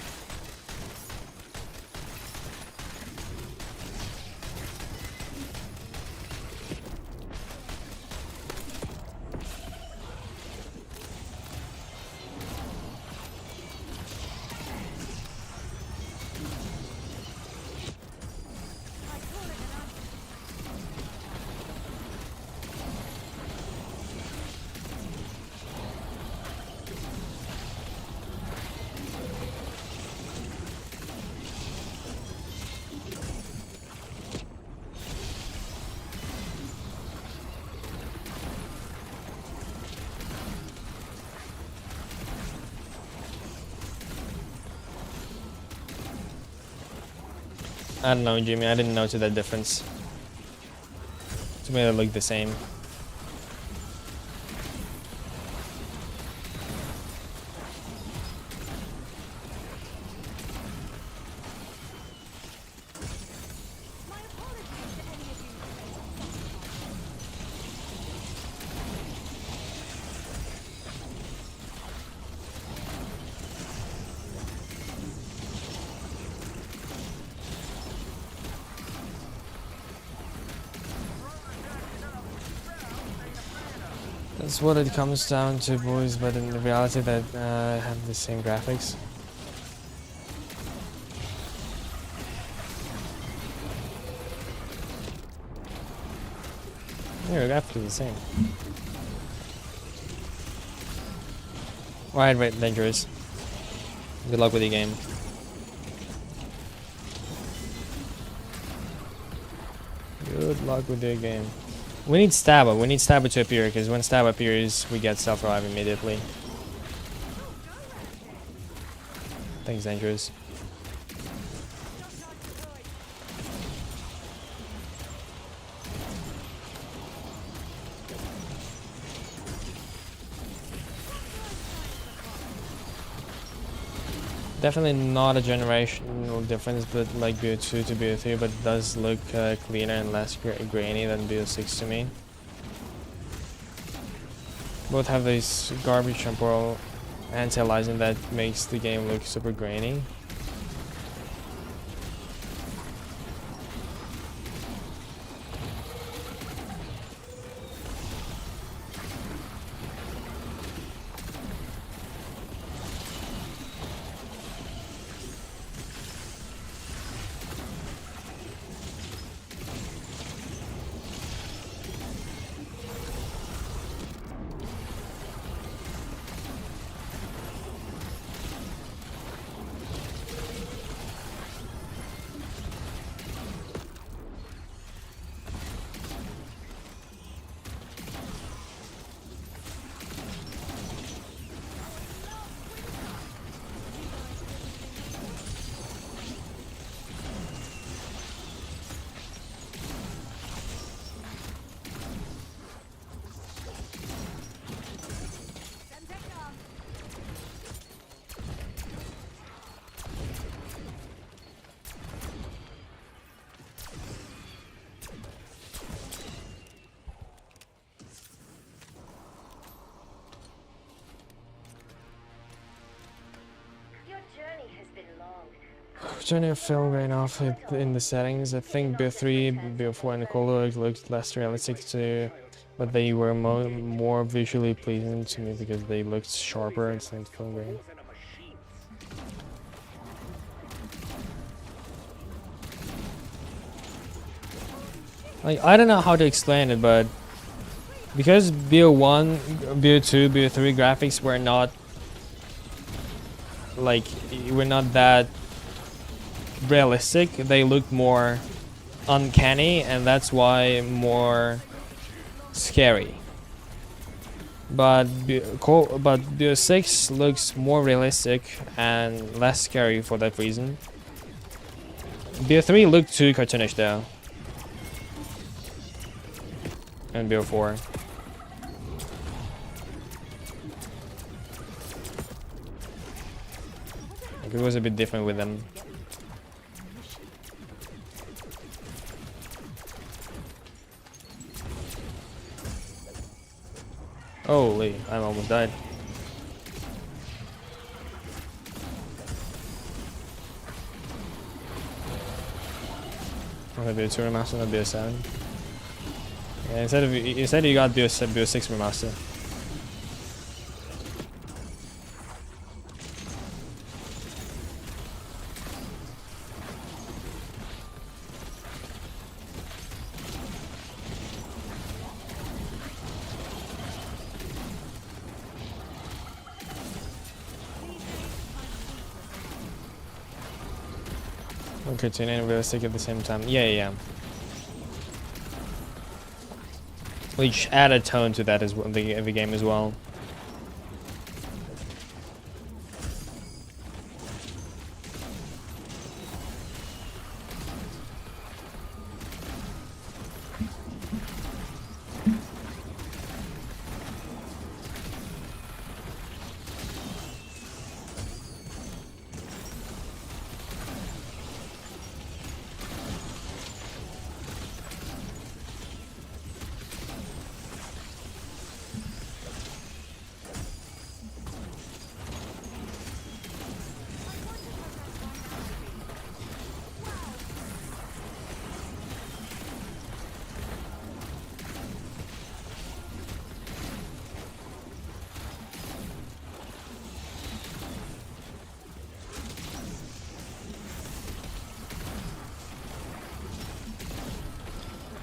I don't know, Jimmy. I didn't notice that difference. To me, they look the same. My apologies to any of you. That's what it comes down to, boys, but in reality that have the same graphics. Yeah, graphics the same. Right, dangerous. Good luck with the game. Good luck with the game. We need Stabber. We need Stabber to appear, because when Stabber appears, we get self-revive immediately. Thanks, dangerous. Definitely not a generational difference, but like BO2 to BO3, but it does look cleaner and less grainy than BO6 to me. Both have this garbage temporal anti-aliasing that makes the game look super grainy. Turning a film grain off in the settings. I think BO3, BO4 and the Colo looked less realistic too, but they were more visually pleasing to me because they looked sharper instead of film grain. More than a machine. Like, I don't know how to explain it, but because BO1, BO2, BO3 graphics were not like that realistic, they looked more uncanny, and that's why more scary. But BO6 looks more realistic and less scary for that reason. BO3 looked too cartoonish though. And BO4. Like, it was a bit different with them. Holy, I almost died. Okay, BO2 remaster, not BO7. Yeah, instead you got BO6 remaster. Cartoon and realistic at the same time. Yeah. Which add a tone to that as well, the game as well.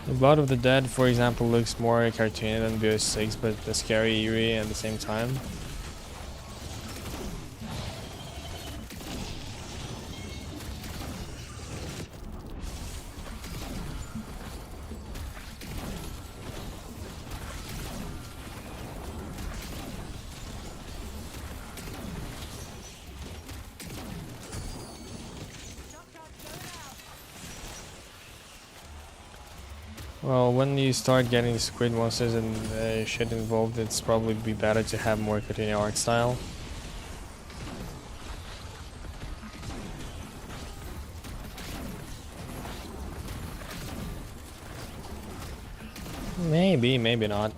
The Blood of the Dead, for example, looks more cartoony than BO6, but the scary, eerie at the same time. Well, when you start getting squid monsters and shit involved, it's probably be better to have more cartoony art style. Maybe, maybe not.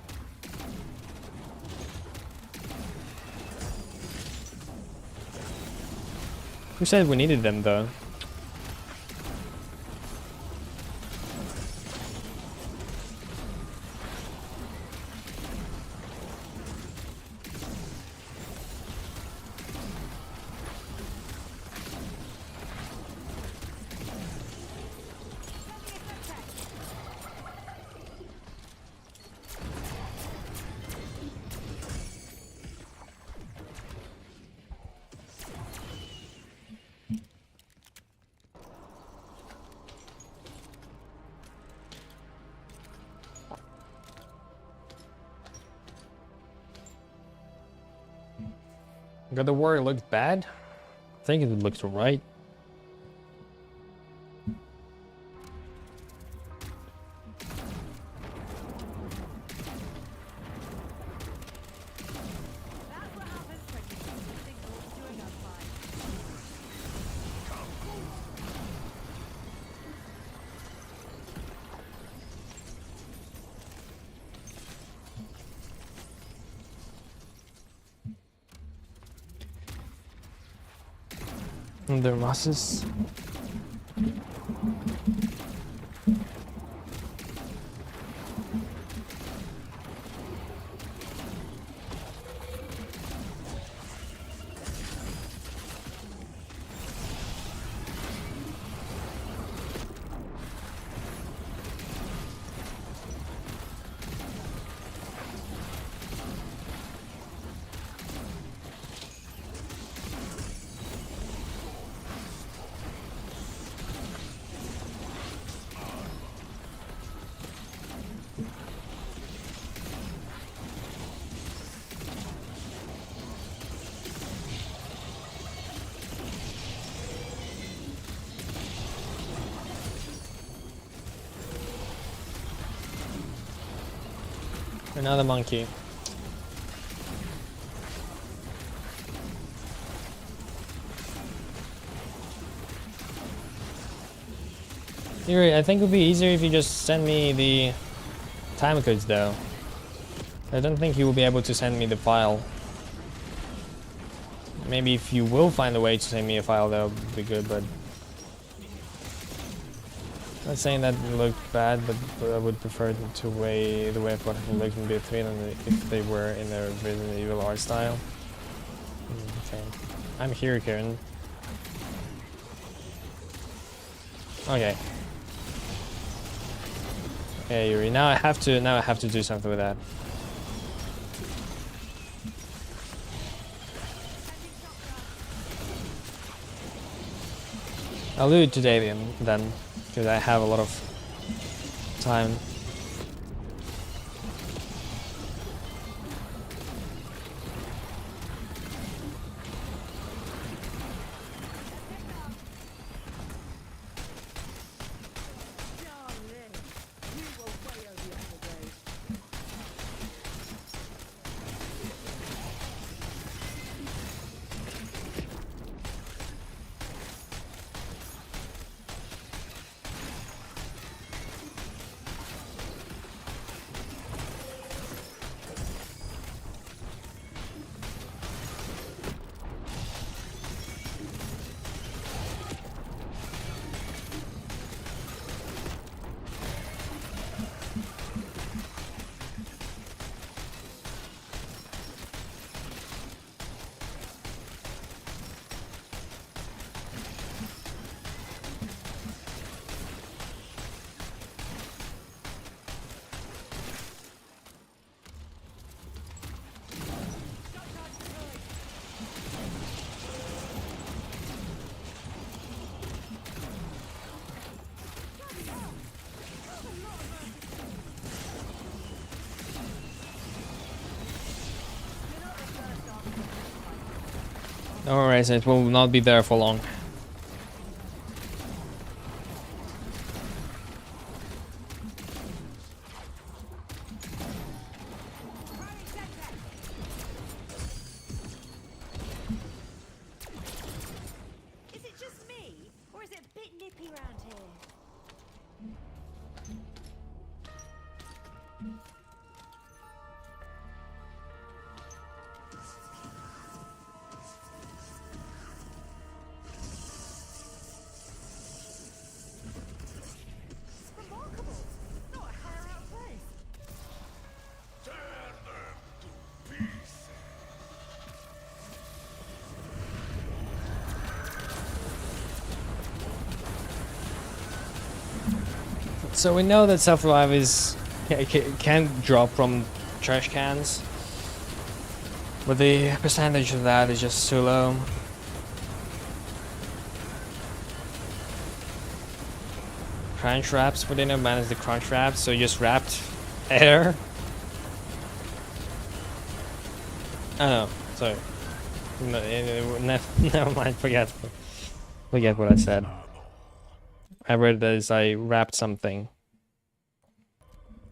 Who said we needed them though? God of War looked bad? I think it looked alright. That's what happens when you put signals to a gunfight. And the masses. Another monkey. Here, I think it would be easier if you just send me the time codes though. I don't think you will be able to send me the file. Maybe if you will find a way to send me a file, that would be good, but... Not saying that it looked bad, but I would prefer the way of what it looked in bit 3 than if they were in their Resident Evil art style. Okay. I'm here, Karen. Okay. Okay, Yuri. Now I have to do something with that. I'll do it today then, because I have a lot of time. Alright, so it will not be there for long. Is it just me, or is it a bit nippy round here? Remarkable. Not a hair out of place. Tear them to pieces. So we know that self-revive is can drop from trash cans, but the percentage of that is just too low. Crunch wraps, but they don't manage the crunch wraps, so you just wrapped air. Oh no, sorry. No, never mind, forget what I said. I read that as I wrapped something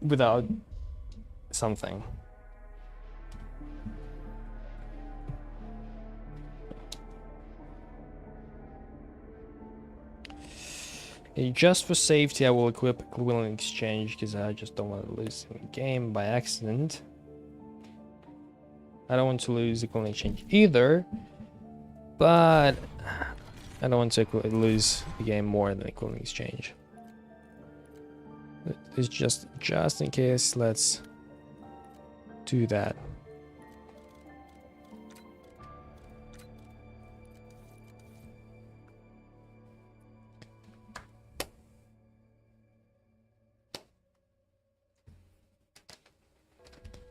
without something. Okay, just for safety, I will equip equivalent exchange because I just don't want to lose the game by accident. I don't want to lose equivalent exchange either, but I don't want to lose the game more than equal exchange. It's just in case. Let's do that.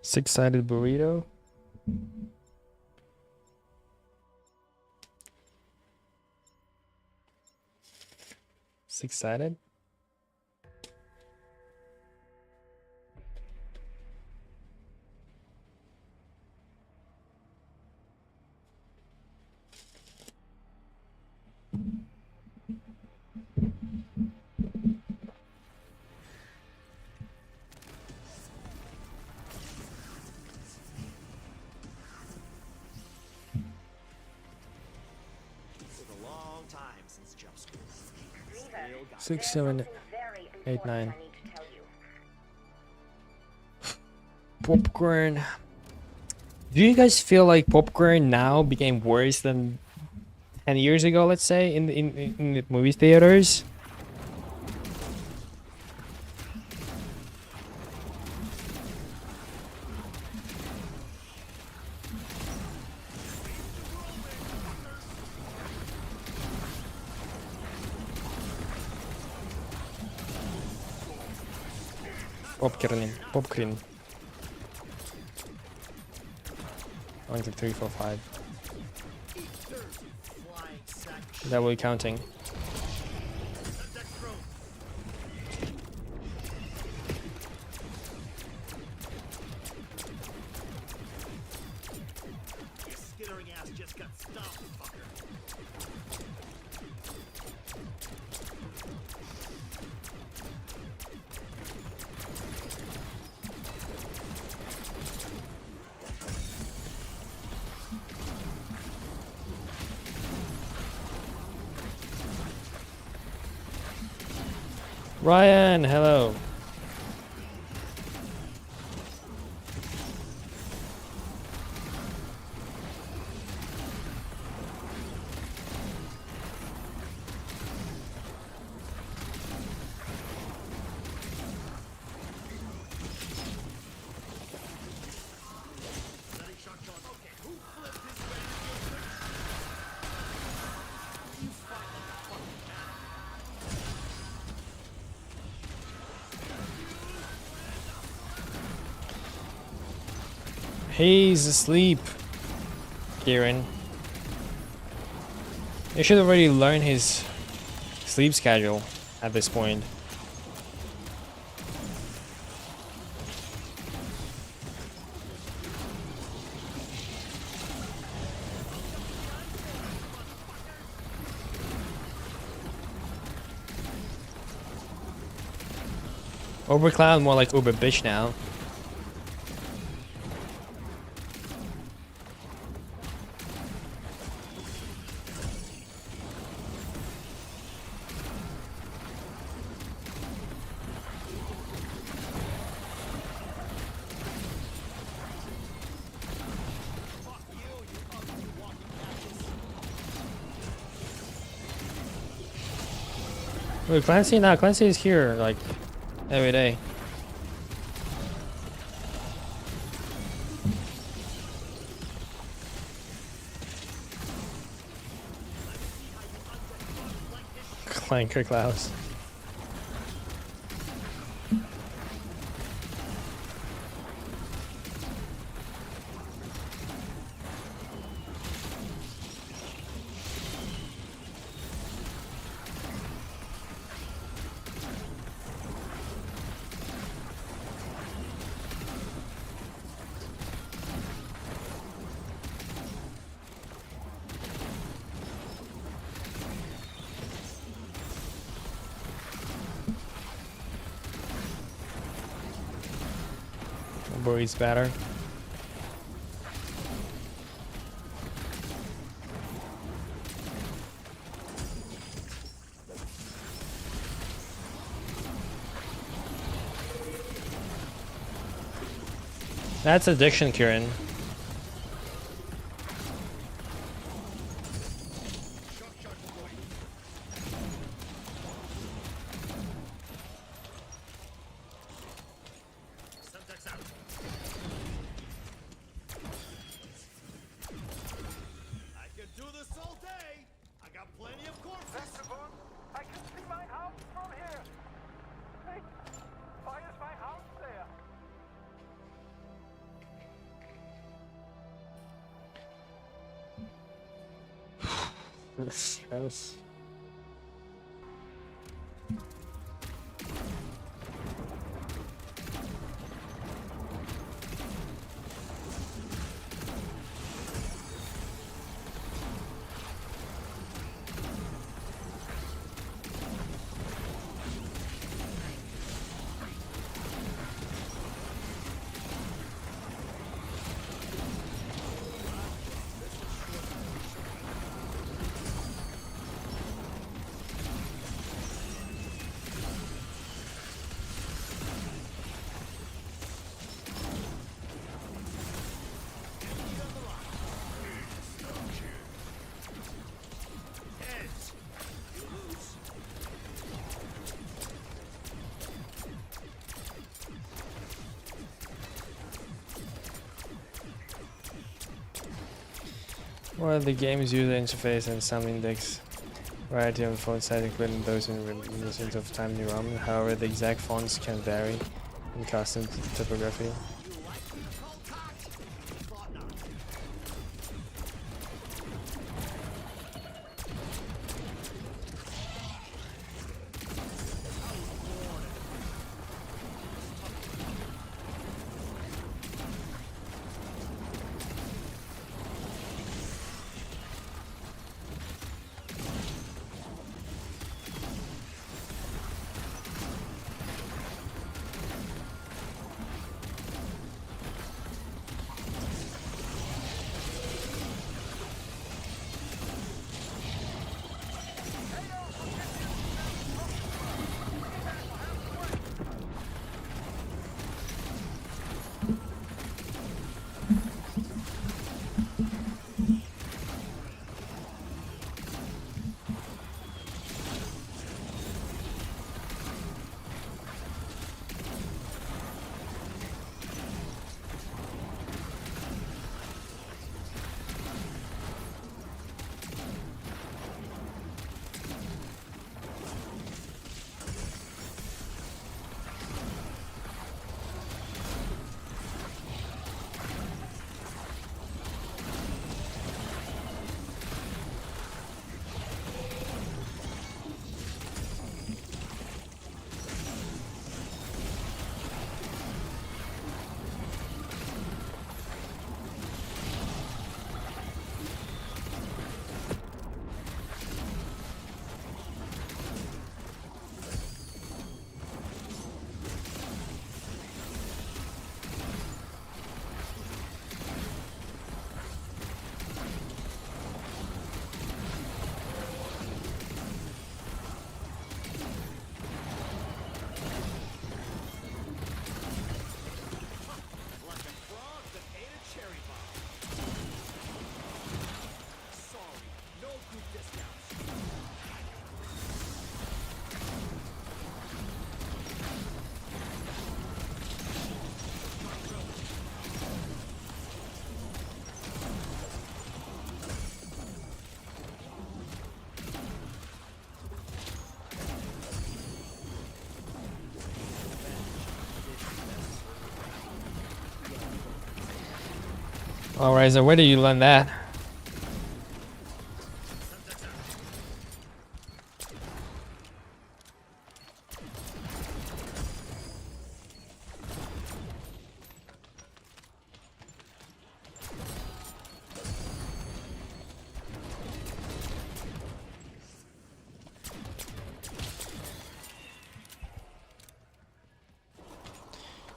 Six-sided burrito. Six-sided. Six, seven, 8, 9. Popcorn. Do you guys feel like popcorn now became worse than 10 years ago? Let's say in the movie theaters. Popcorn. 1, 2, 3, 4, 5. Is that what we're counting? Ryan, hello. He's asleep, Kieran. You should already learn his sleep schedule at this point. Overcloud more like Uber bitch now. Wait, Clancy? Nah, Clancy is here, like, every day. Clanker Klaus. Breeze batter. That's addiction, Kieran. Yes. Well, the game's user interface and some index variety of font size including those in reminiscent of Time New Roman. However, the exact fonts can vary in custom typography. All right, so where did you learn that?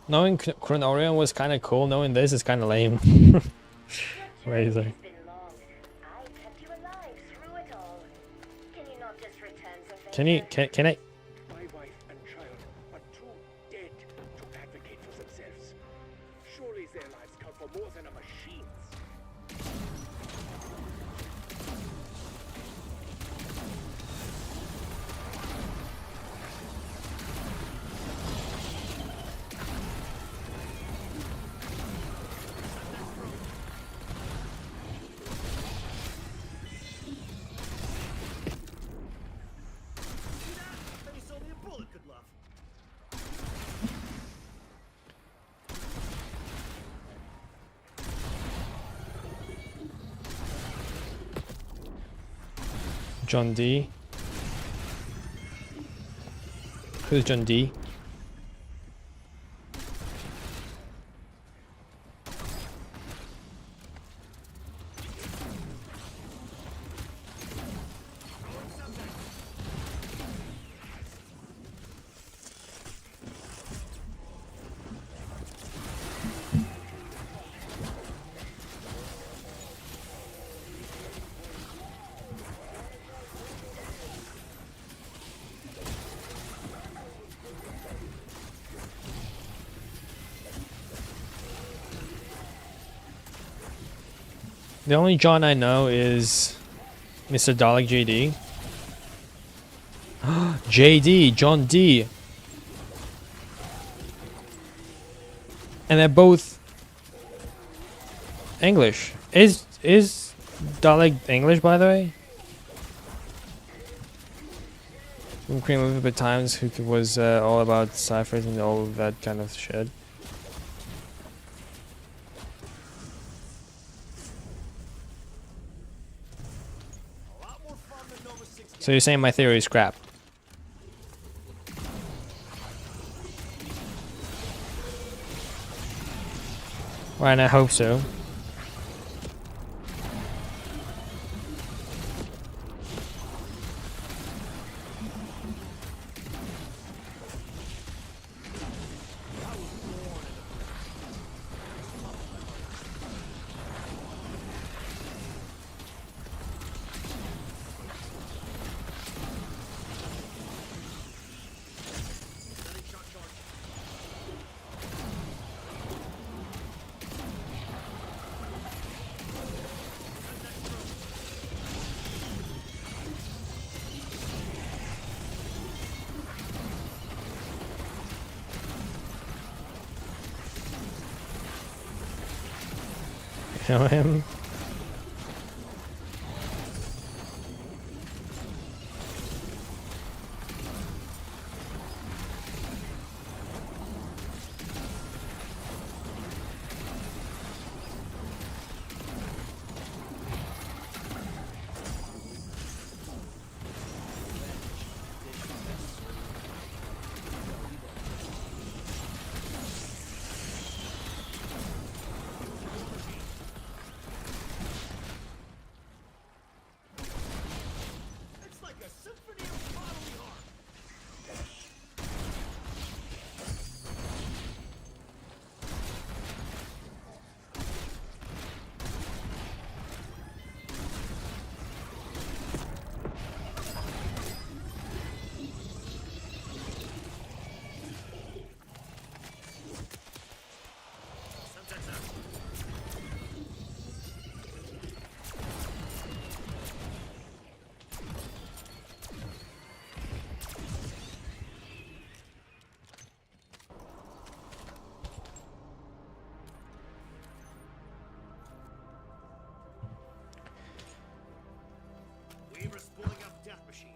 Knowing Chronorion was kind of cool. Knowing this is kind of lame. Riese. It's been long. I kept you alive through it all. Can you not just return some Can I? My wife and child are too dead to advocate for themselves. Surely their lives count for more than a machine's. John D. Who's John D? The only John I know is Mr. Dalek JD. JD, John D. And they're both English. Is Dalek English, by the way? From Queen Elizabeth Times, who was all about ciphers and all of that kind of shit. So you're saying my theory is crap? Well, and I hope so. Kill him.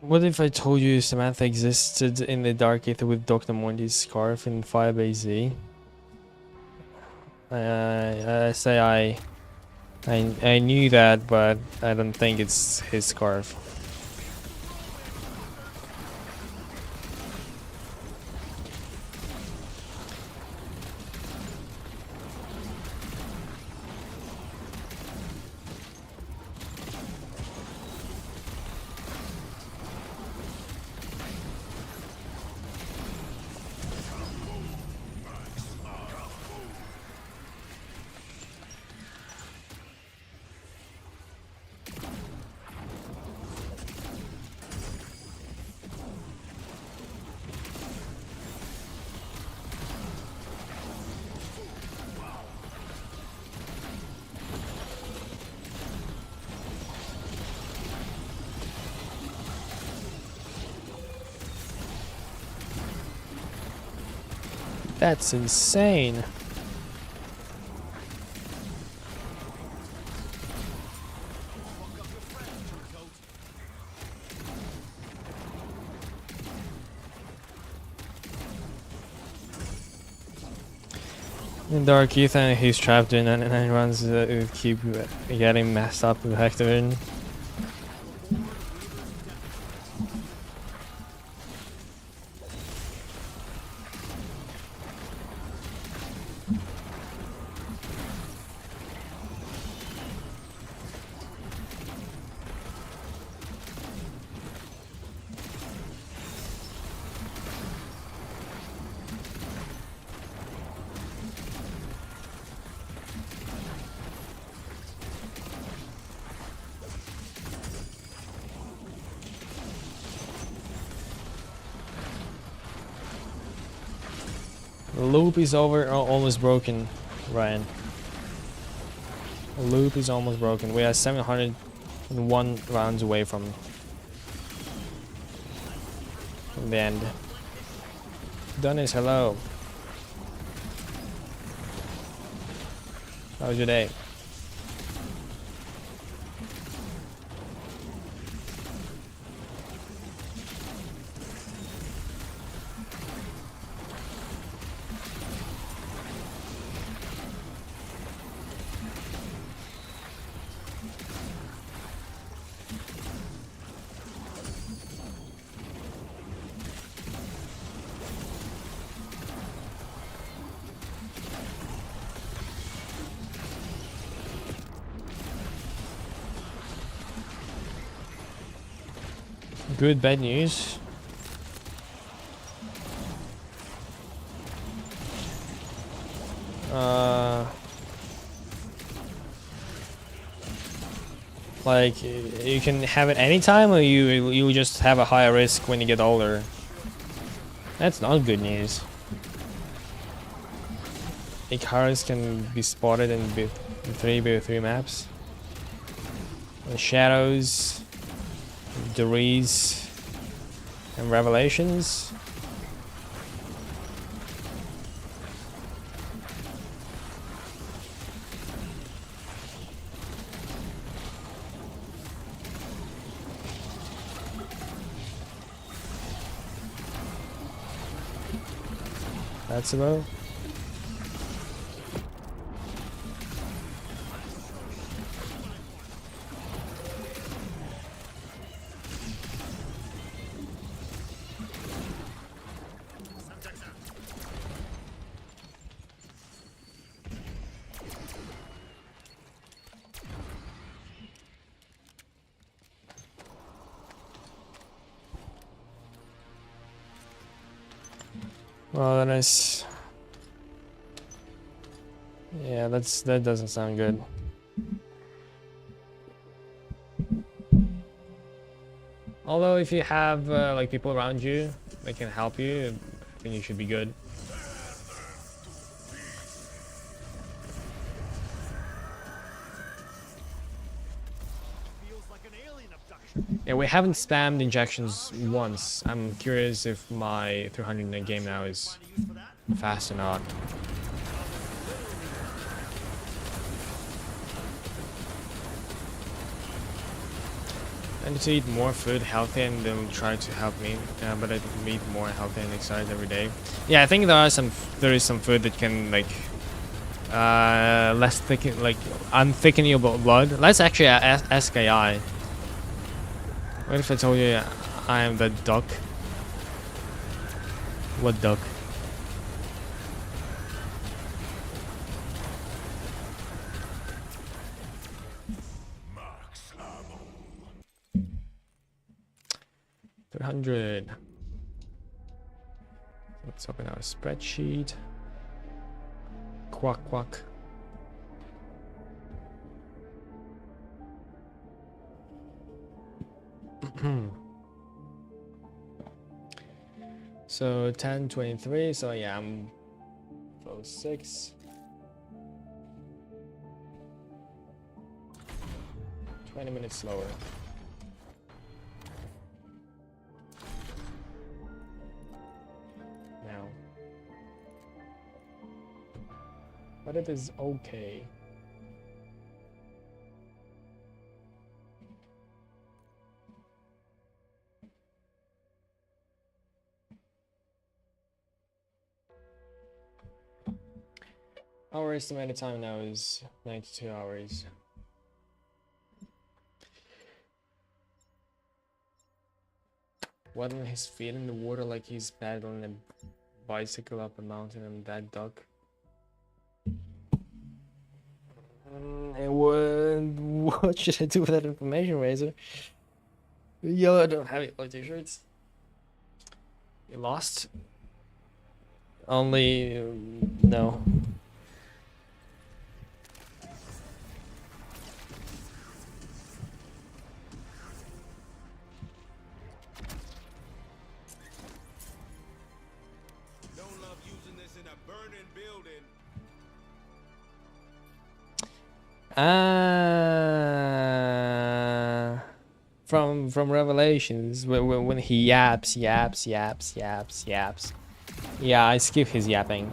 What if I told you Samantha existed in the Dark Aether with Dr. Monty's scarf in 5AZ? I say I knew that, but I don't think it's his scarf. That's insane. In Dark Ether, he's trapped in and runs keep getting messed up with Hector. The loop is over, almost broken, Ryan. The loop is almost broken. We are 701 rounds away from the end. Dennis, hello. How was your day? Good, bad news. Like you can have it anytime, or you just have a higher risk when you get older. That's not good news. Icarus can be spotted in BO3 maps. The shadows. The riese and revelations. That's about. Well, that is. Yeah, that doesn't sound good. Although if you have like people around you that can help you, I think you should be good. Yeah, we haven't spammed injections once. I'm curious if my 300 in the game now is fast or not. I need to eat more food, healthy, and they'll try to help me. But I eat more healthy and exercise every day. Yeah, I think there is some food that can like less thicken, like unthicken your blood. Let's actually ask AI. What if I told you I am the duck? What duck? Max ammo. 300. Let's open our spreadsheet. Quack quack. So 10:23. So yeah, I'm 06. 20 minutes slower. Now, but it is okay. Our estimated time now is 92 hours. Waddling his feet in the water like he's paddling a bicycle up a mountain and that duck. And what should I do with that information, Razor? Yo, I don't have yellow t-shirts. You lost? Only... no. Don't love using this in in a burning building. From Revelations, when he yaps. Yeah, I skip his yapping.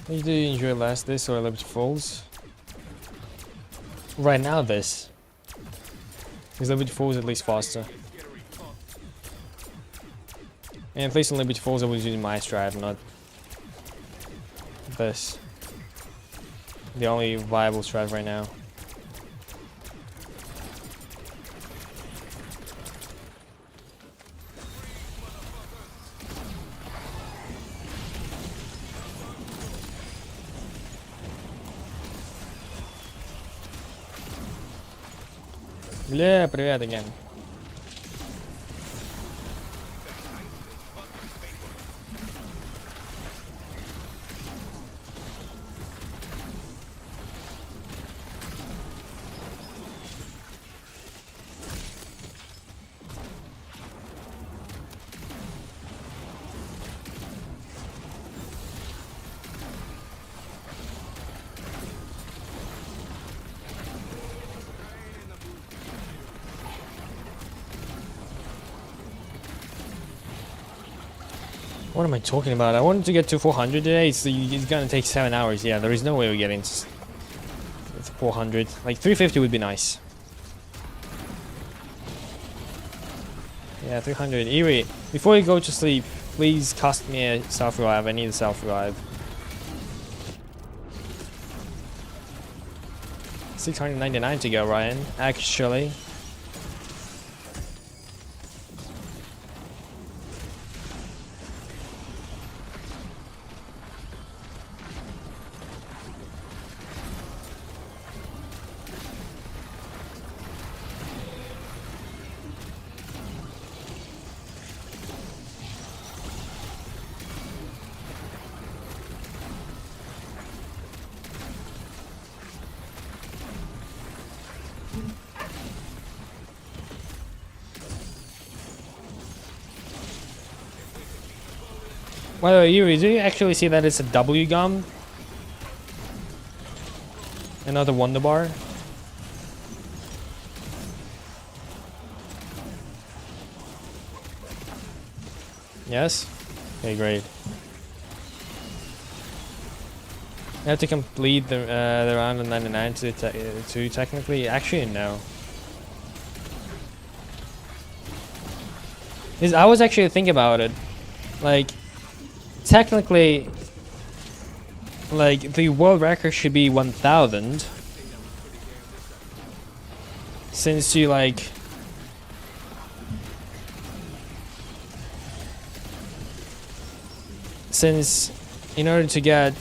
Do you enjoy less this or Liberty Falls? Right now this. Because Liberty Falls at least faster. And at least on Liberty Falls I was using my strat, not this. The only viable strat right now. Бля, привет again. What am I talking about? I wanted to get to 400 today, so it's gonna take 7 hours. Yeah, there is no way we're getting to 400. Like 350 would be nice. Yeah, 300. Eerie, before you go to sleep, please cast me a self-revive. I need a self-revive. 699 to go, Ryan. Actually. Well, Yuri, do you actually see that it's a W gum? Another Wonder Bar? Yes? Okay, great. I have to complete the round of 99 to technically... Actually, no. I was actually thinking about it. Like... Technically, like, the world record should be 1000. Since you, like... Since, in order to get...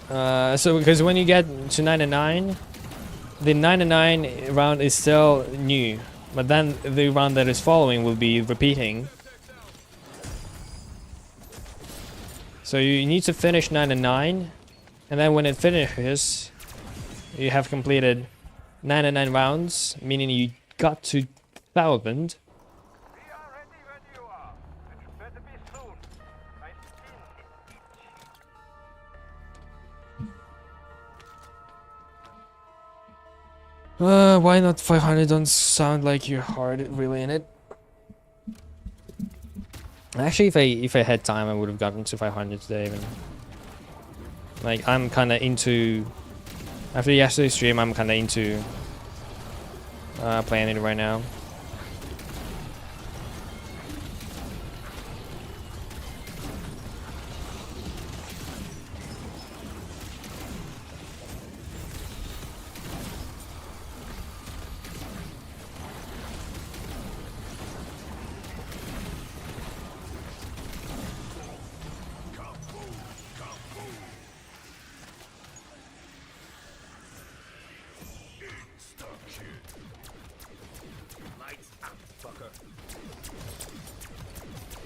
so, because when you get to 99, the 99 round is still new. But then the round that is following will be repeating. So you need to finish 99, and then when it finishes, you have completed 99 rounds, meaning you got to 1000. We are ready when you are. It better be soon. My skin is itchy. Why not 500? Don't sound like you're hard really in it. Actually, if I had time, I would have gotten to 500 today. Even like I'm kind of into after yesterday's stream, I'm kind of into playing it right now.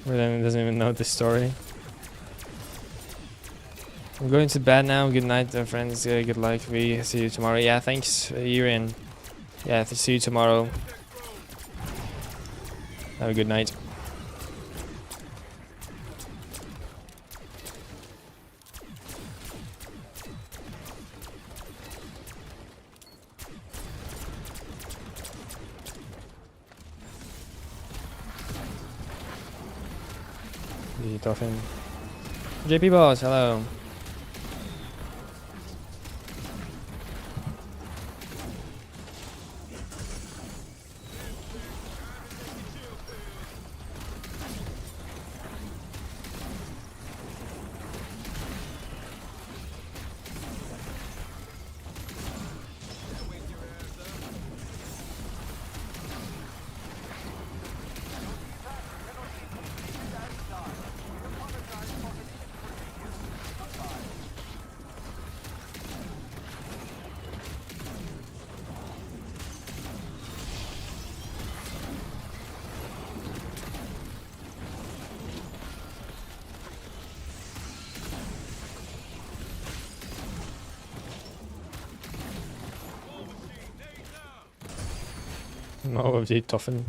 Or then doesn't even know the story. I'm going to bed now. Good night, friends. Good luck. We see you tomorrow. Yeah, thanks, Ian. Yeah, see you tomorrow. Have a good night. The dolphin. JP Boss, hello. No, of the toten.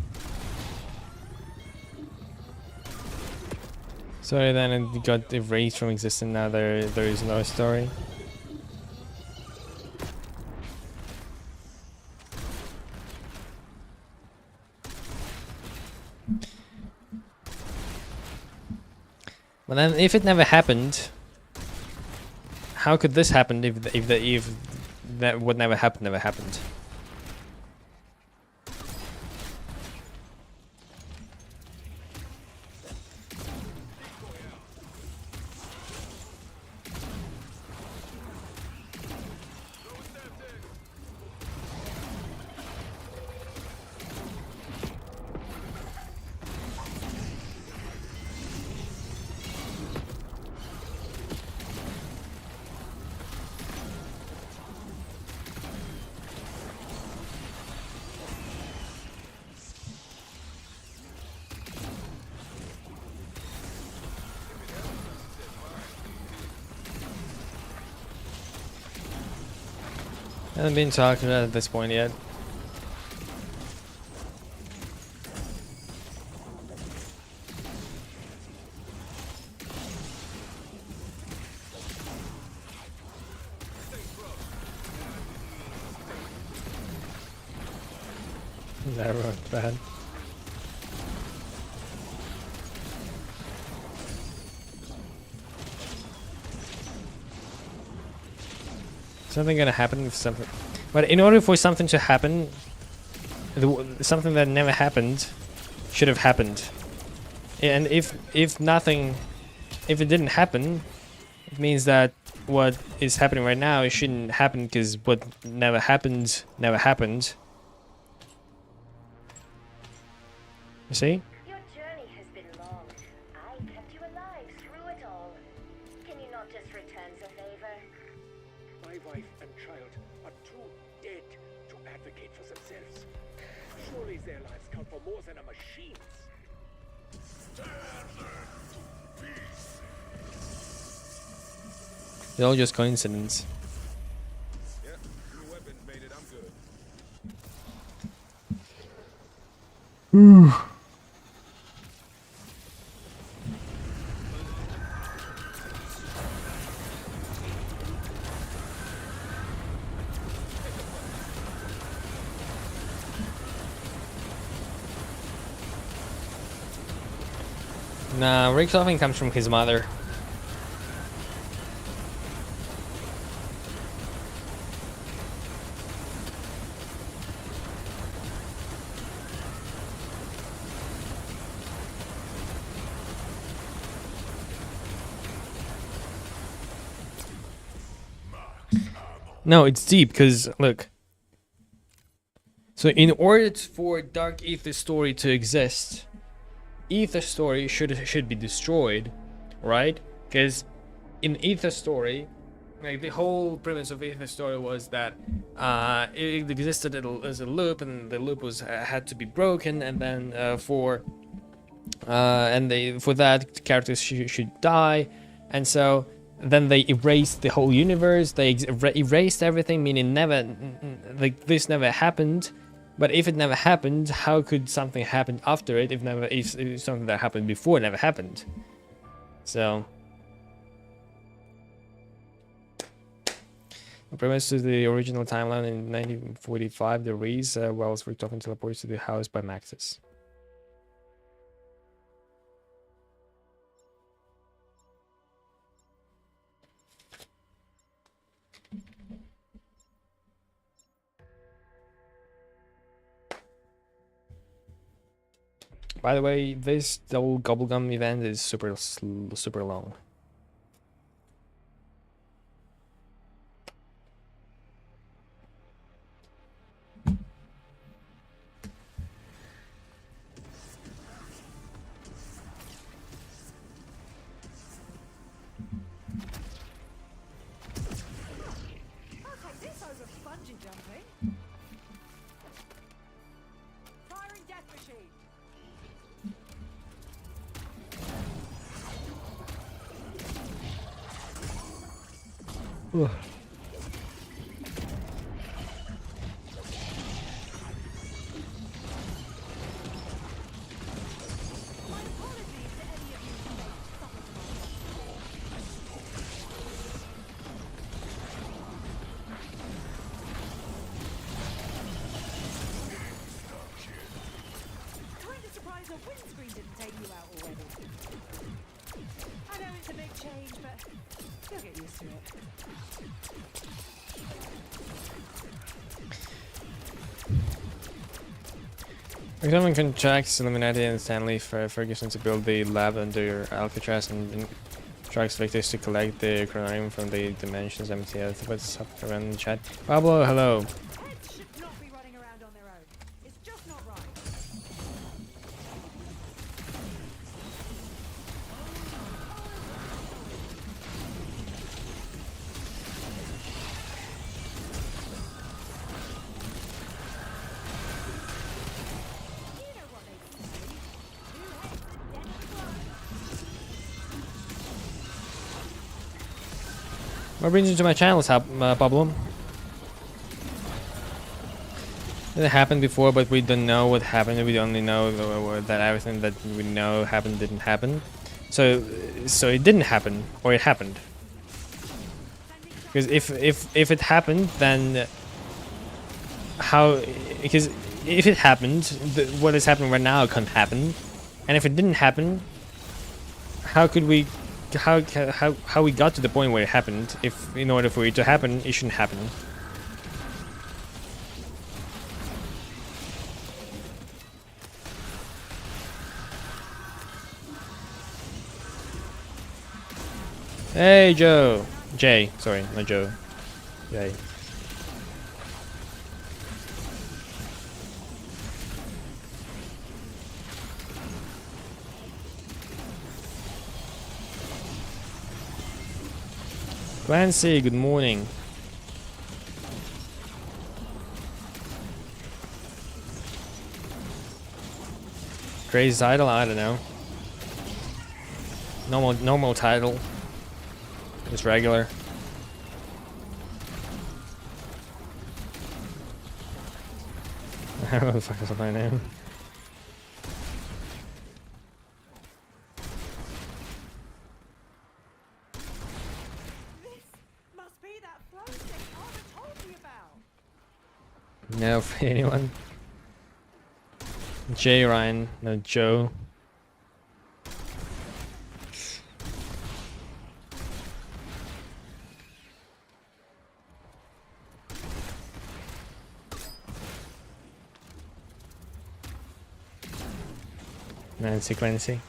Sorry, then it got erased from existence. Now there is no story. But then, if it never happened, how could this happen? If that what never happened? Hasn't been talked about at this point yet. That worked bad. Something gonna happen with something, but in order for something to happen, something that never happened should have happened. And if it didn't happen, it means that what is happening right now, it shouldn't happen, because what never happened. You see? Your journey has been long. I kept you alive through it all. Can you not just return the favor? My wife and child are too dead to advocate for themselves. Surely their lives count for more than a machine's. It's all just coincidence. Yep, new weapons made it. I'm good. Nah, Rick's often comes from his mother. No, it's deep, because look. So in order for Dark Ether story to exist, Ether story should be destroyed, right? Because in Ether story, like the whole premise of Ether story was that it existed as a loop, and the loop had to be broken, and then for and for that characters should die, and so then they erased the whole universe. They erased everything, meaning like this never happened. But if it never happened, how could something happen after it if something that happened before never happened? So premise to the original timeline in 1945, the Riese Wells were often teleported to the house by Maxis. By the way, this double Gobblegum event is super long. I'll take this over bungee jumping. Firing death machine. My apologies to any of you who may suffer from kind of surprised the windscreen didn't take you out already. I know it's a big change, but you'll get used to it. Examining contracts Illuminati and Stanley Ferguson to build the lab under Alcatraz and tracks Victus to collect the chronicles from the dimensions MTS. What's up around in the chat? Pablo, hello. Pets should not be running around on their own. It's just not right. You know what they say. Two heads, dead and blood. What brings you to my channel, Pablo? It happened before, but we don't know what happened. We only know that everything that we know happened didn't happen. So it didn't happen, or it happened. Because if it happened, then how? Because if it happened, what is happening right now can't happen. And if it didn't happen, how could we? How we got to the point where it happened? If in order for it to happen, it shouldn't happen. Hey Joe, Jay, sorry, not Joe, Jay. Clancy, good morning. Crazy title? I don't know. Normal title. Just regular. I don't know what the fuck is my name. This must be that flow stick Arthur told me about. No, for anyone. Jay Ryan, no Joe. Nancy Clancy.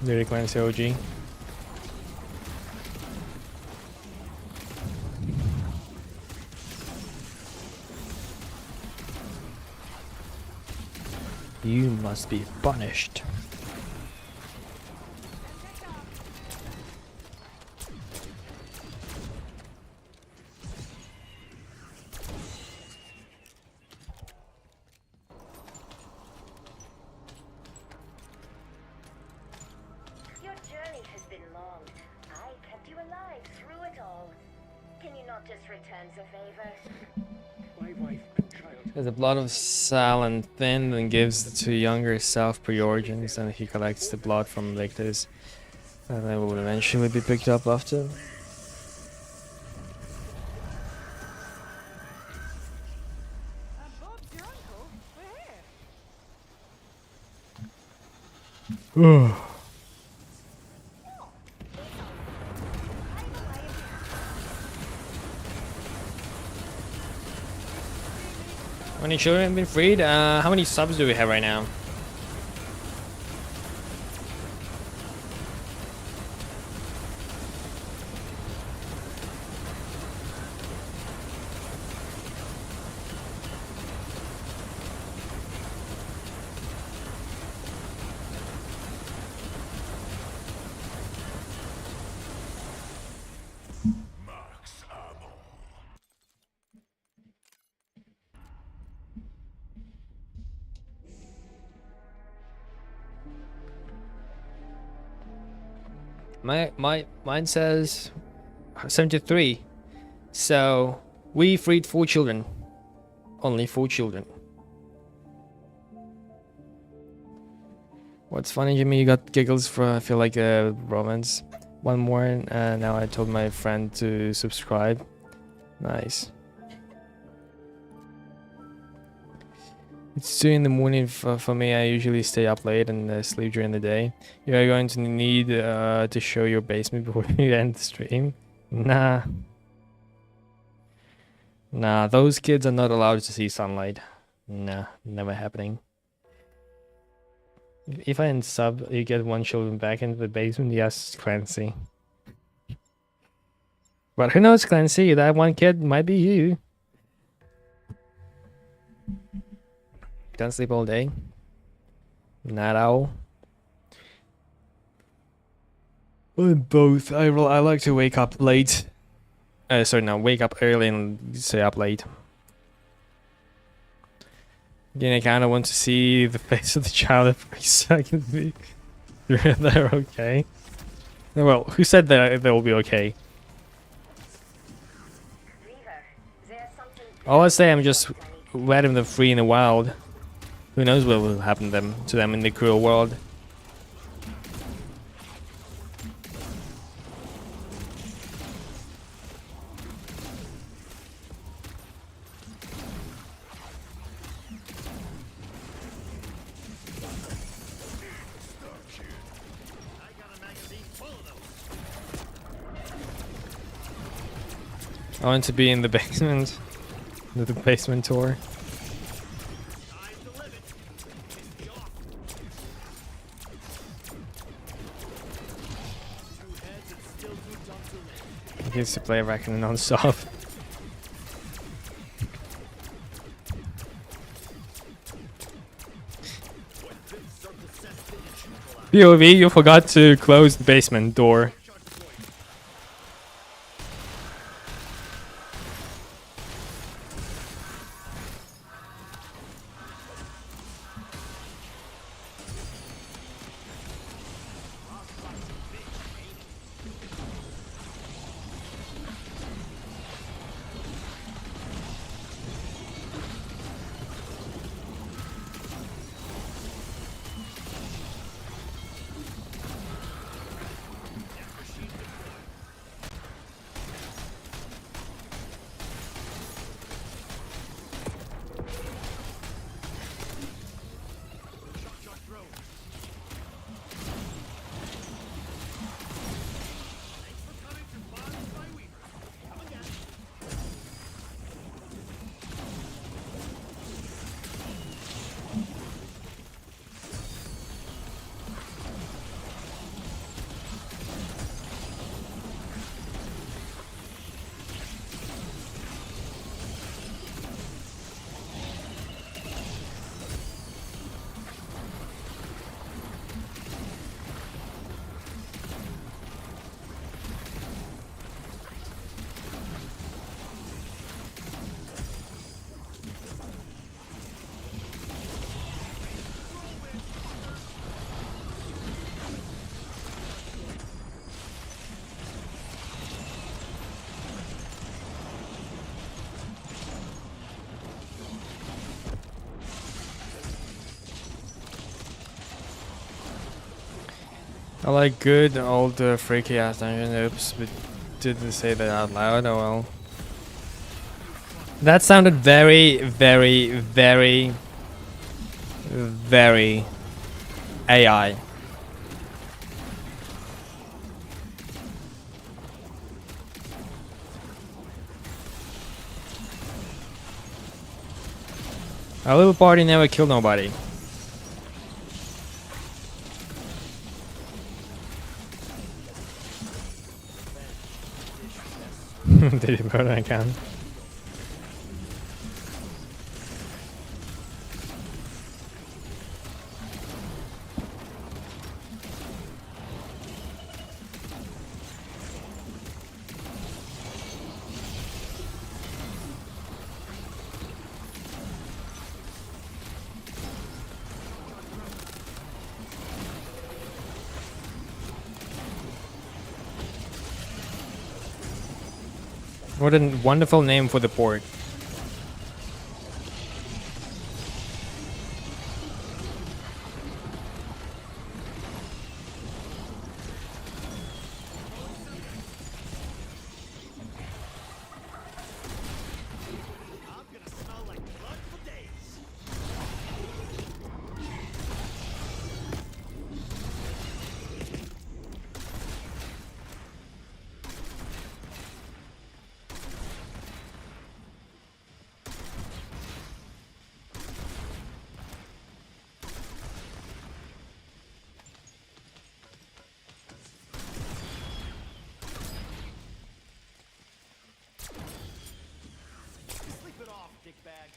Dirty Clancy OG. You must be punished. Your journey has been long. I kept you alive through it all. Can you not just return the favor? My wife and child. The blood of Silent Thin and gives to younger self pre-origins, and he collects the blood from victors, and they will eventually be picked up after. Bob's your uncle. We're here. How many children have been freed? How many subs do we have right now? Mine says 73. So we freed 4 children. Only 4 children. What's funny, Jimmy? You got giggles for, I feel like, romance. One more, and now I told my friend to subscribe. Nice. It's 2 in the morning for me. I usually stay up late and sleep during the day. You are going to need to show your basement before you end the stream. Nah. Nah, those kids are not allowed to see sunlight. Nah, never happening. If I unsub, you get 1 children back into the basement. Yes, Clancy. But who knows, Clancy? That 1 kid might be you. Don't sleep all day. Night owl. Well, both. I like to wake up late. Sorry, no, wake up early and stay up late. Again, I kind of want to see the face of the child for a second. They're okay. Well, who said that they'll be okay? All I say, I'm just letting them free in the wild. Who knows what will happen to them in the cruel world. I want to be in the basement. The basement tour. I used to play Reckon non-stop. POV, you forgot to close the basement door. I like good old freaky Ascension. Oops, but didn't say that out loud. Oh well. That sounded very, very, very, very AI. Our little party never killed nobody. Did you put I can? What a wonderful name for the port. Sleep it off, dickbag.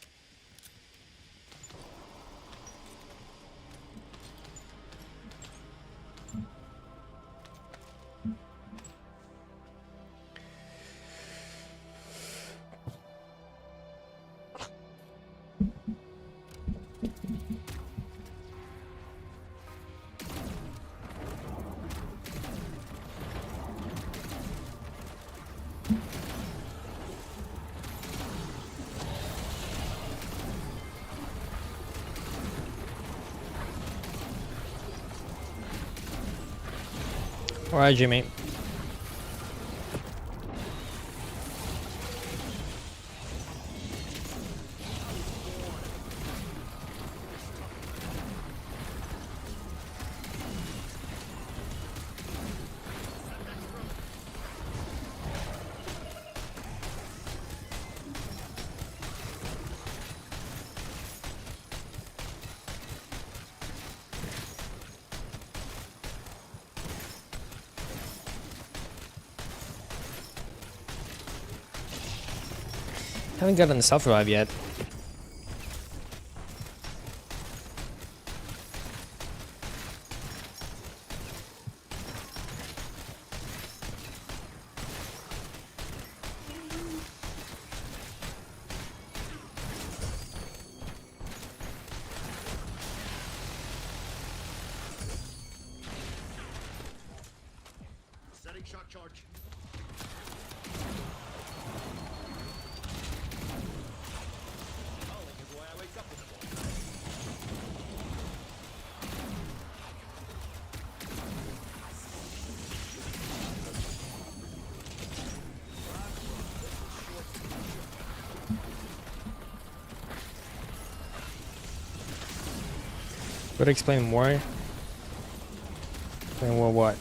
Alright, Jimmy. Haven't gotten the self-revive yet. Setting shock charge. Could explain more. Explain more what?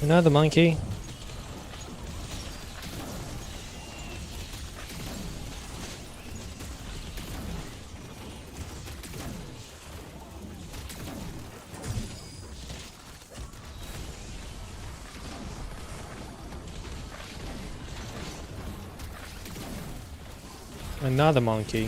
Another monkey. Another monkey.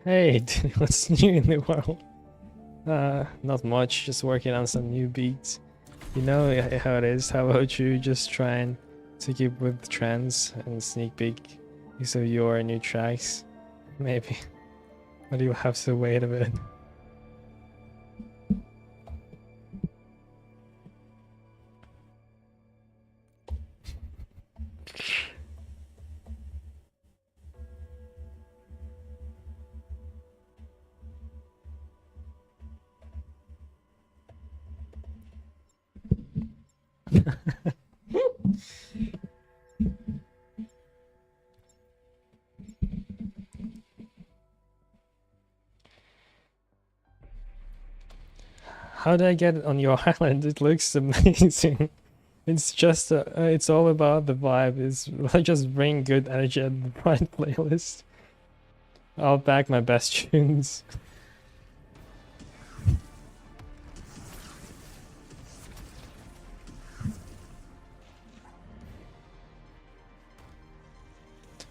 Hey, dude, what's new in the world? Not much, just working on some new beats. You know how it is. How about you just trying to keep with the trends and sneak peek of your new tracks? Maybe. But you'll have to wait a bit. How did I get it on your island? It looks amazing. It's just, it's all about the vibe. It's just bring good energy at the right playlist. I'll back my best tunes.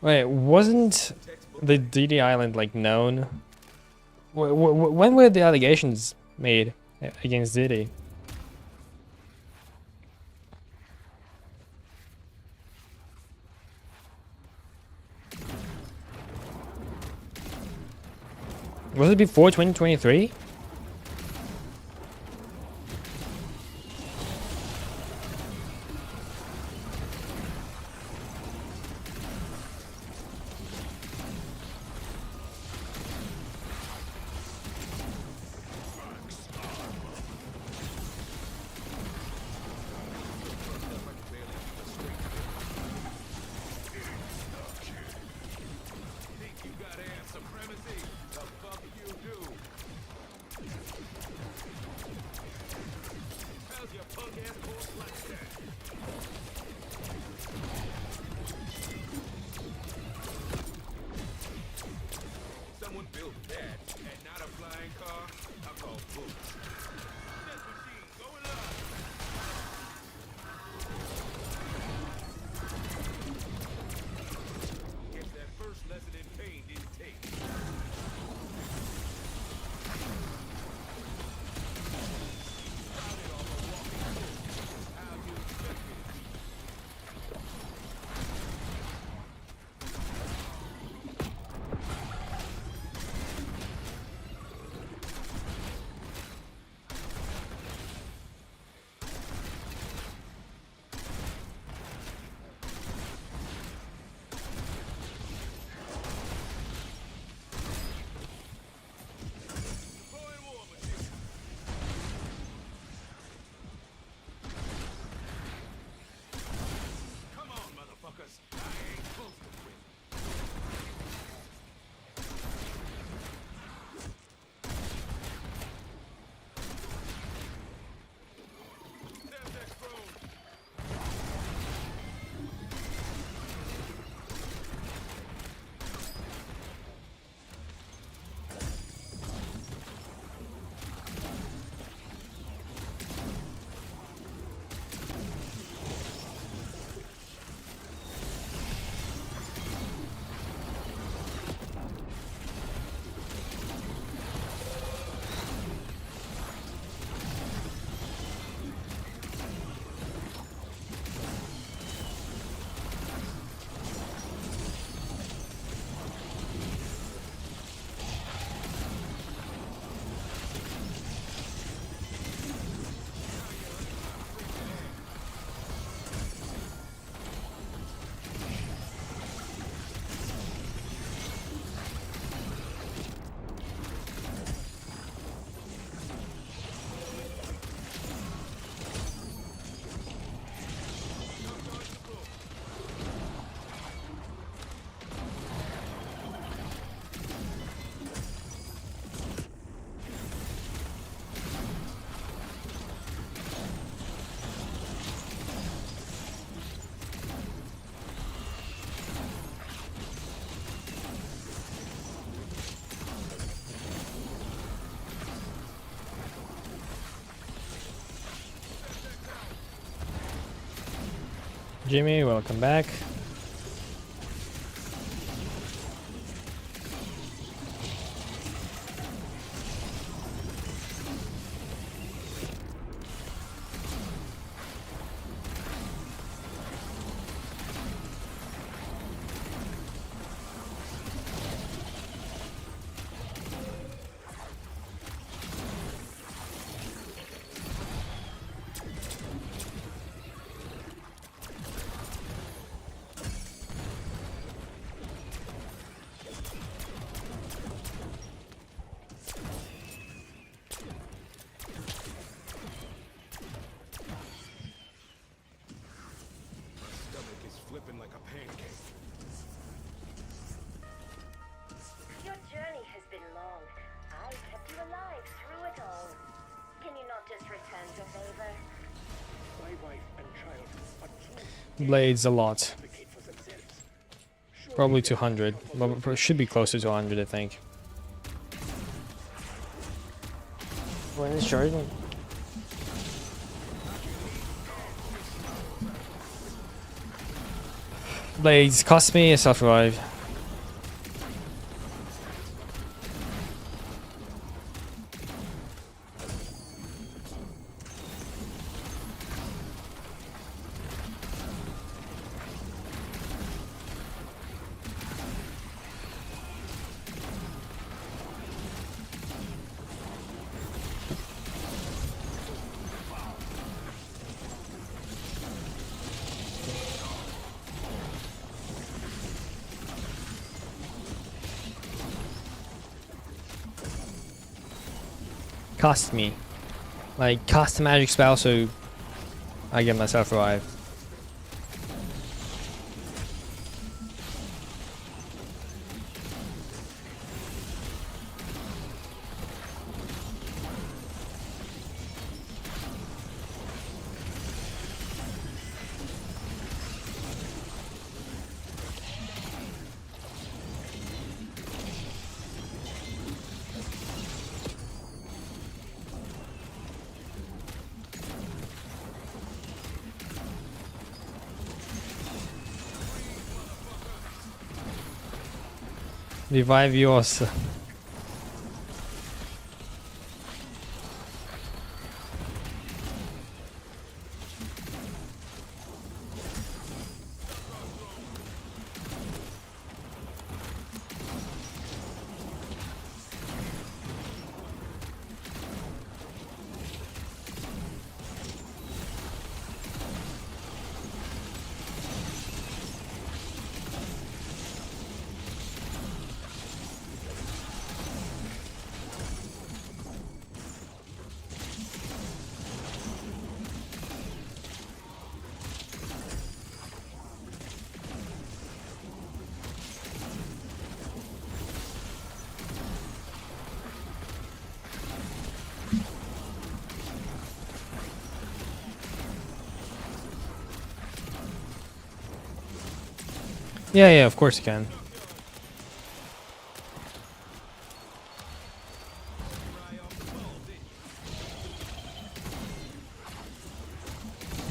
Wait, wasn't the DD Island like known? When were the allegations made against Diddy? Was it before 2023? Jimmy, welcome back. just return the favor? My wife and child are too Blades a lot. advocate for themselves. Surely Probably their 200. lives come for But it should be closer to 100, I think. When is charging? Blades cost me a self-revive. Cost me. Like, cost a magic spell so I get myself revived. Revive yours. Yeah, of course you can.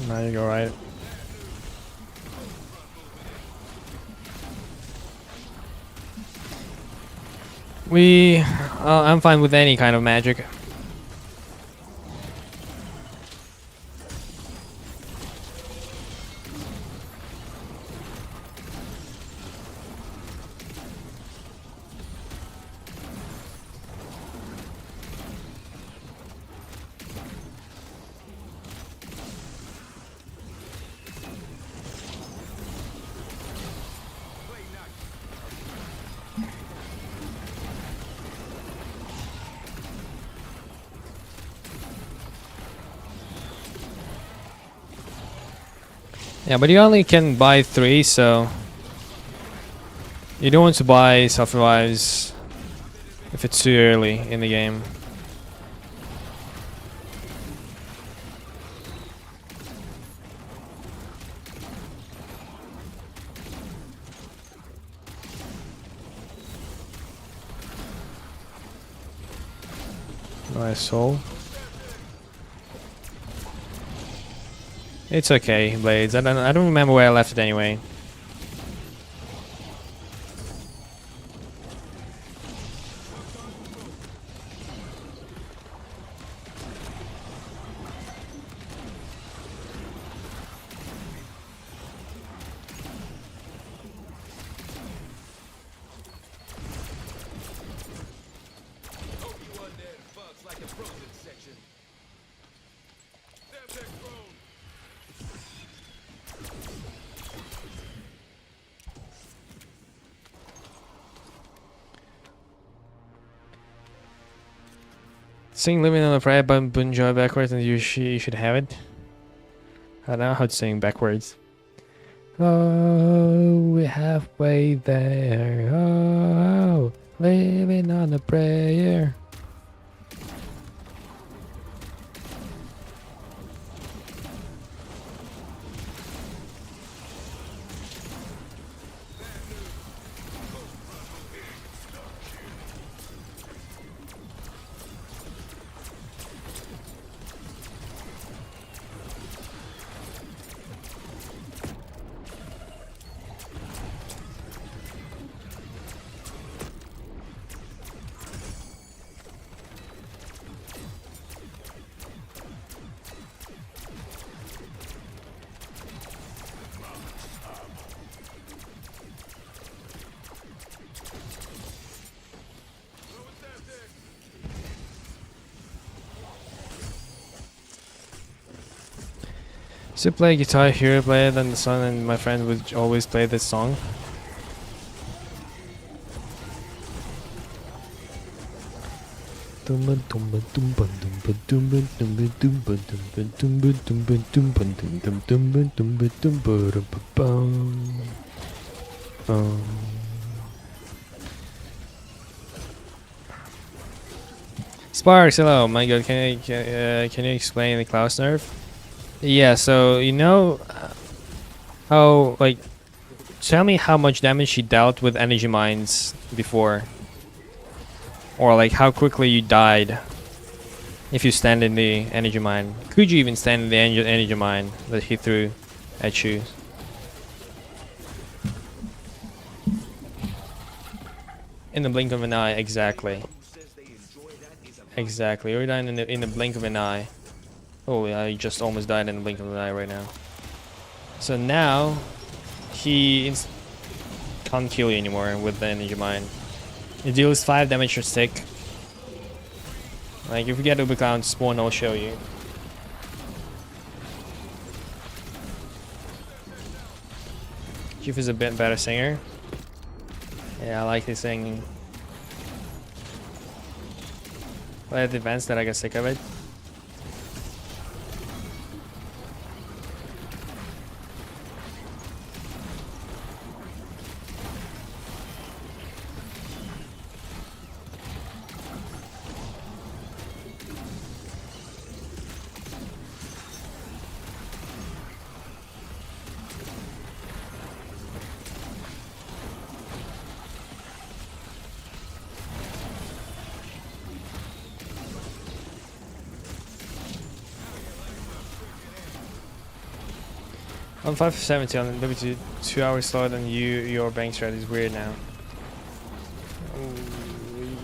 Now you go right. I'm fine with any kind of magic. Yeah, but you only can buy 3, so you don't want to buy self-revives if it's too early in the game. Nice soul. It's okay, Blades. I don't remember where I left it anyway. Hope you undead fucks like a frozen section. Damn that grown. Sing Living on a Prayer by Bunjoy backwards and you should have it. I don't know how to sing backwards. Oh, we're halfway there. Oh, living on a prayer. To play Guitar Hero, play it on the sun, and my friend would always play this song. Sparks, hello. My God, can you explain the Klaus nerf? Yeah, so you know how, like, tell me how much damage she dealt with energy mines before, or like how quickly you died if you stand in the energy mine. Could you even stand in the energy mine that he threw at you? In the blink of an eye, exactly. Exactly, you're dying in the blink of an eye. Oh, yeah, I just almost died in the blink of an eye right now. So now, he can't kill you anymore with the energy mine. It deals 5 damage per stick. Like, if you get Uberclown spawn, I'll show you. Chief is a bit better singer. Yeah, I like his singing. But at the events that I get sick of it. I'm 570 on W 2 hours slower than you. Your bank strat is weird now.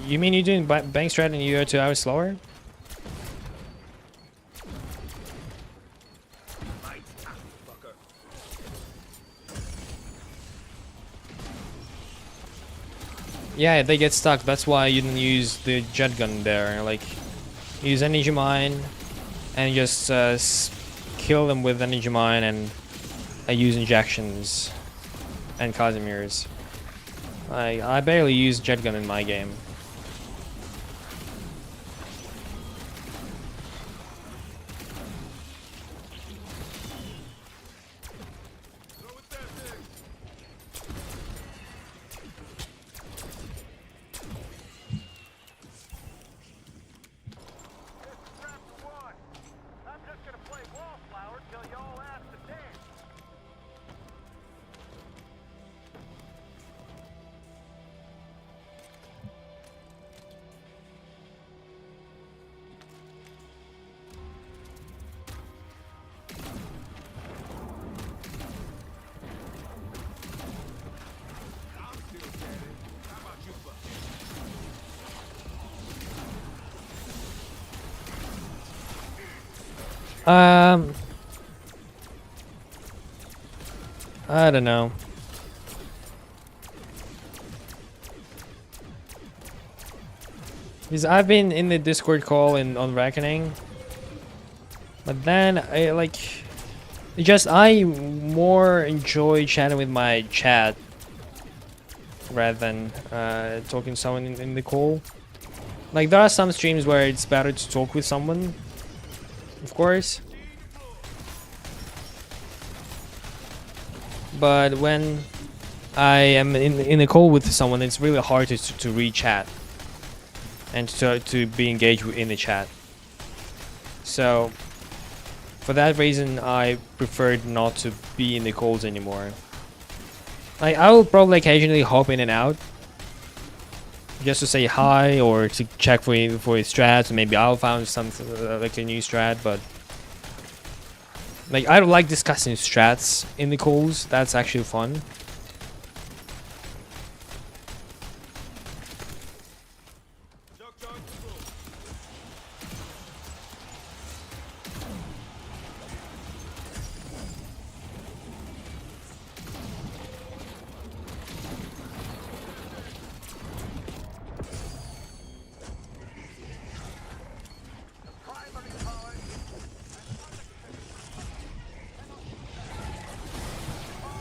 You mean you're doing bank strat and you're 2 hours slower? Yeah, they get stuck. That's why you didn't use the jet gun there. Like, use energy mine and just kill them with energy mine and use injections and Casimirs. I barely use jet gun in my game. I'm just gonna play wallflower till y'all ask to dance. I don't know. Because I've been in the Discord call on Reckoning, but then I more enjoy chatting with my chat rather than talking to someone in the call. Like, there are some streams where it's better to talk with someone, of course. But when I am in a call with someone, it's really hard to read chat and to be engaged in the chat. So for that reason, I preferred not to be in the calls anymore. I will probably occasionally hop in and out just to say hi or to check for strats, and maybe I'll find something like a new strat, but like, I don't like discussing strats in the calls. That's actually fun.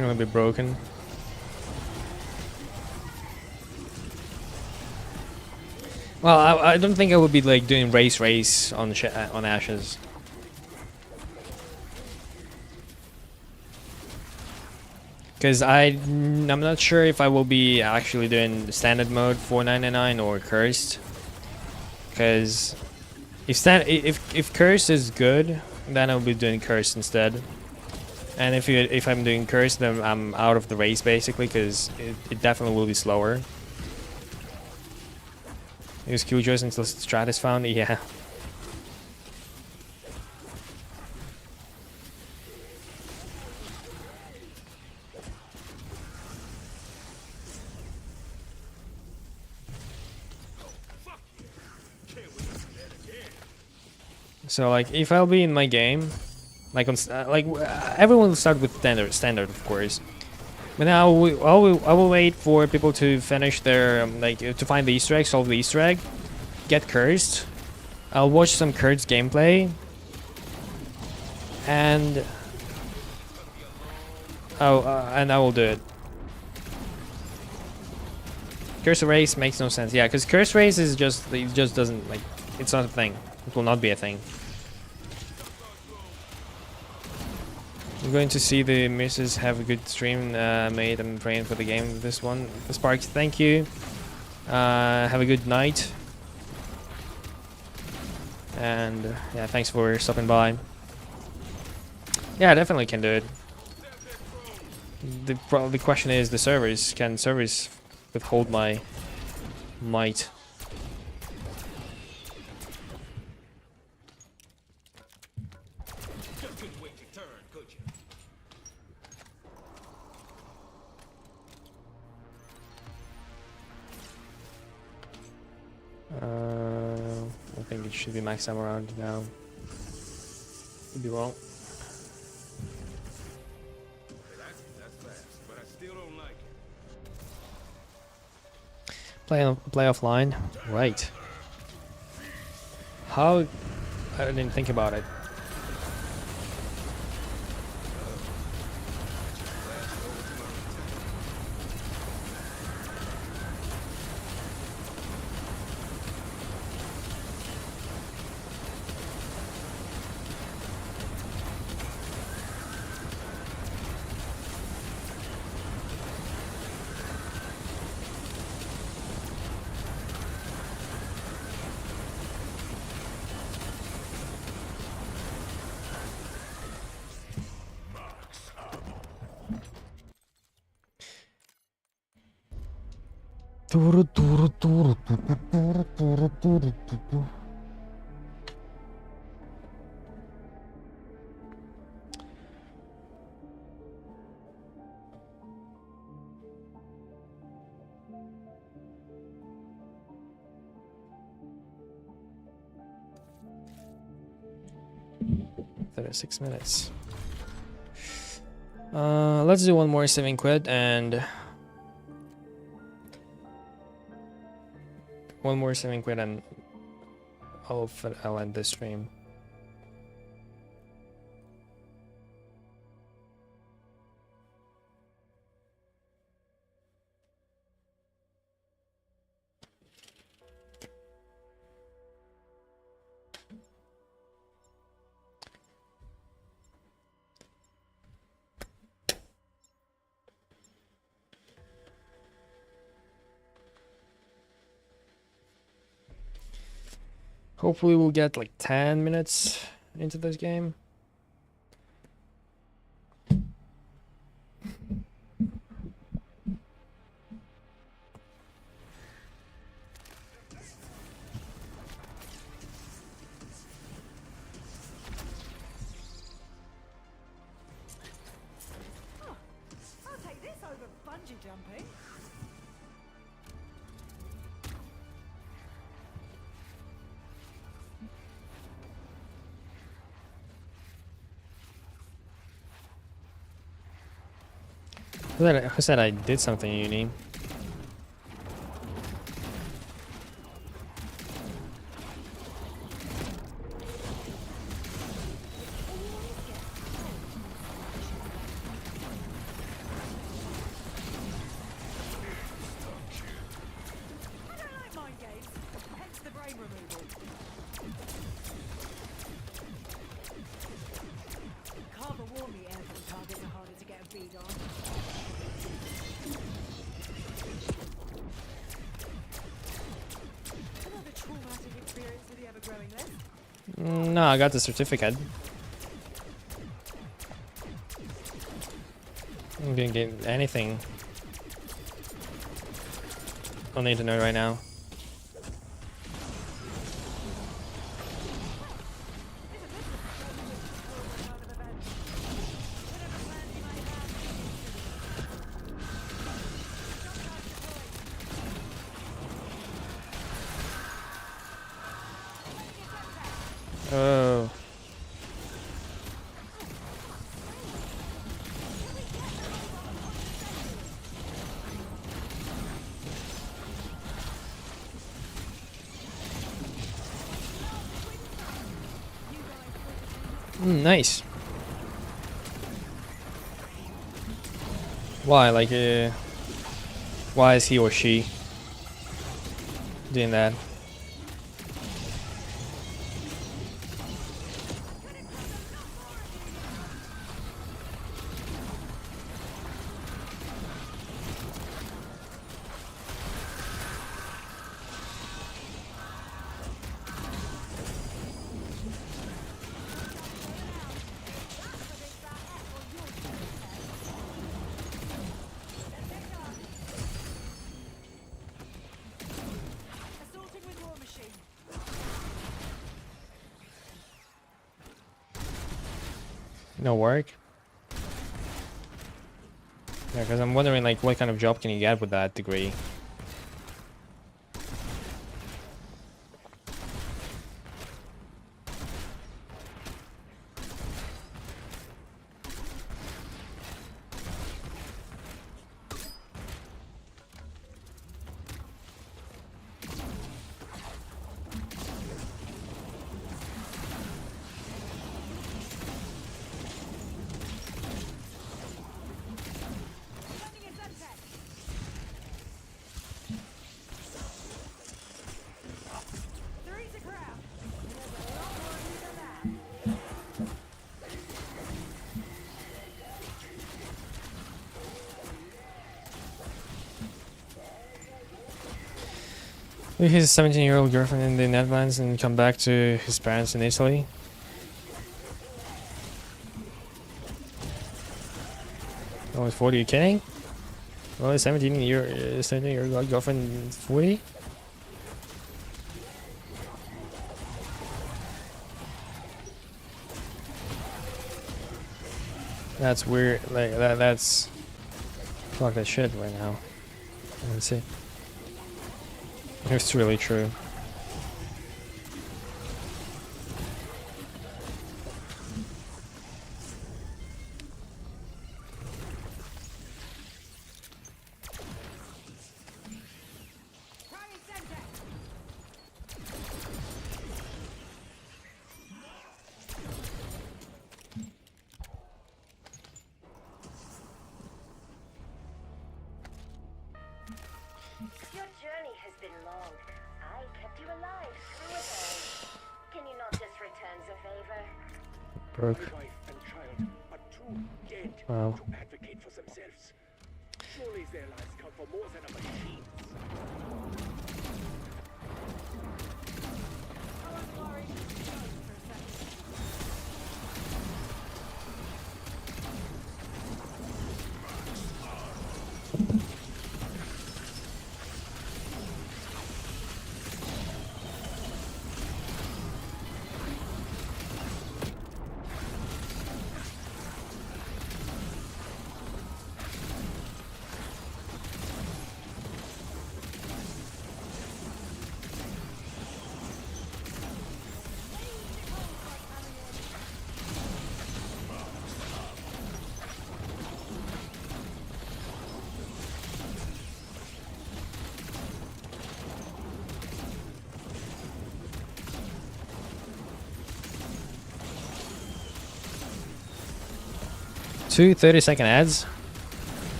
Gonna be broken. Well, I don't think I would be like doing race on ashes. Because I'm not sure if I will be actually doing standard mode 499 or cursed. Because if cursed is good, then I'll be doing cursed instead. And if I'm doing cursed, then I'm out of the race basically, because it definitely will be slower. Use Killjoys until strat is found. Yeah. So like, if I'll be in my game, like everyone will start with standard of course, but now I will wait for people to finish their to find the Easter egg, solve the Easter egg, get cursed. I'll watch some cursed gameplay, and I will do it. Curse race makes no sense. Yeah, because curse race is it just doesn't it's not a thing. It will not be a thing. I'm going to see the missus have a good stream, mate. I'm praying for the game. This one, the Sparks. Thank you. Have a good night. And yeah, thanks for stopping by. Yeah, I definitely can do it. The question is the servers. Can servers withhold my might? I think it should be max time around now. Could be wrong. That's fast, but I still don't like it. Play offline, right? How? I didn't think about it. Six minutes. Let's do one more 7 quid and one more 7 quid and I'll end this stream. Hopefully we'll get like 10 minutes into this game. I'll take this over bungee jumping. Who said I did something unique? growing list. No, I got the certificate. I'm gonna get anything. Don't need to know right now. Oh. Nice. Why? Like, why is he or she doing that? Assaulting with war machine. No work? Yeah, because I'm wondering, like, what kind of job can you get with that degree? Running a sunset. The riese crowd. There's a lot more to than that. Leave his 17-year-old girlfriend in the Netherlands and come back to his parents in Italy. Oh, he's 40, you kidding? Well, his 17-year-old girlfriend is 40? That's weird. Like, that's... Fuck that shit right now. Let's see. It's really true. Trying center. Your journey has been long. I kept you alive through it all. Can you not just return the favor? Broke. My wife and child are too dead Wow. to advocate for themselves. Surely their lives count for more than a machine's. Two 30-second ads.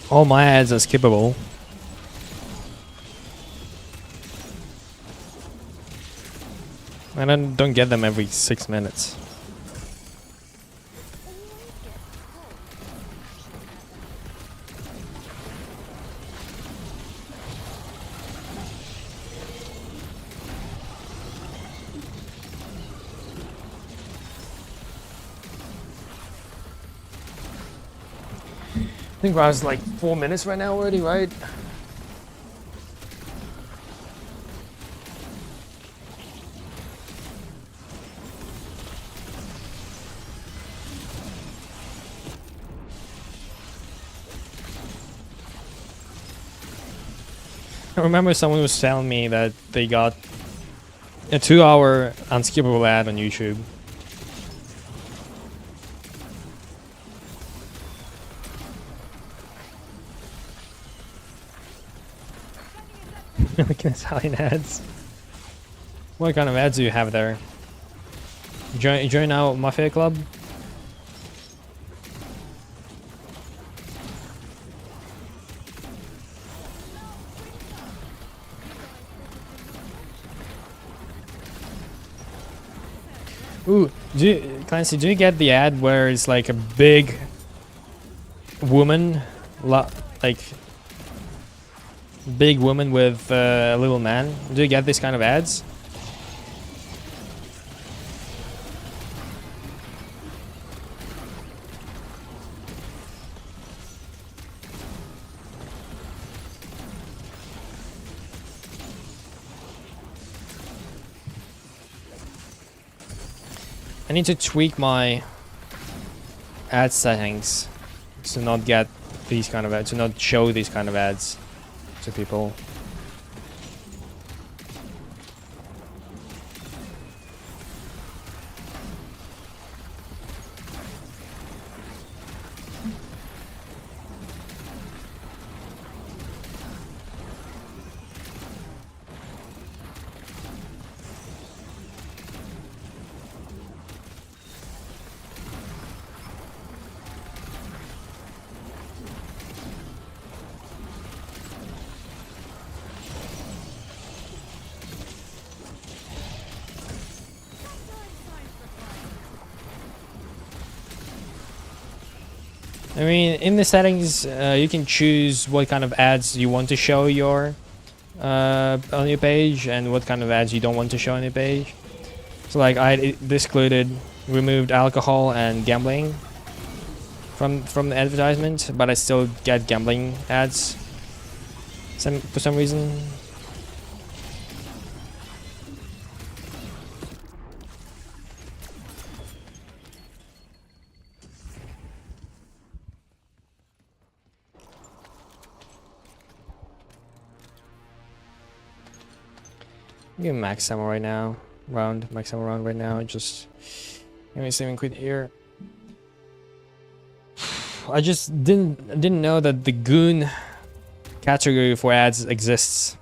All my ads are skippable. And I don't get them every 6 minutes. I think I was like 4 minutes right now already, right? I remember someone was telling me that they got a 2-hour unskippable ad on YouTube. Look at Italian ads. What kind of ads do you have there? Join our Mafia Club? Ooh, Clancy, do you get the ad where it's like a big woman, like big woman with a little man? Do you get this kind of ads? I need to tweak my ad settings to not get these kind of ads, to not show these kind of ads to people. I mean, in the settings, you can choose what kind of ads you want to show your on your page and what kind of ads you don't want to show on your page. So like I excluded, removed alcohol and gambling from the advertisement, but I still get gambling ads for some reason. I'm getting max ammo right now. Max ammo round right now. Just let me saving quit here. I just didn't know that the goon category for ads exists.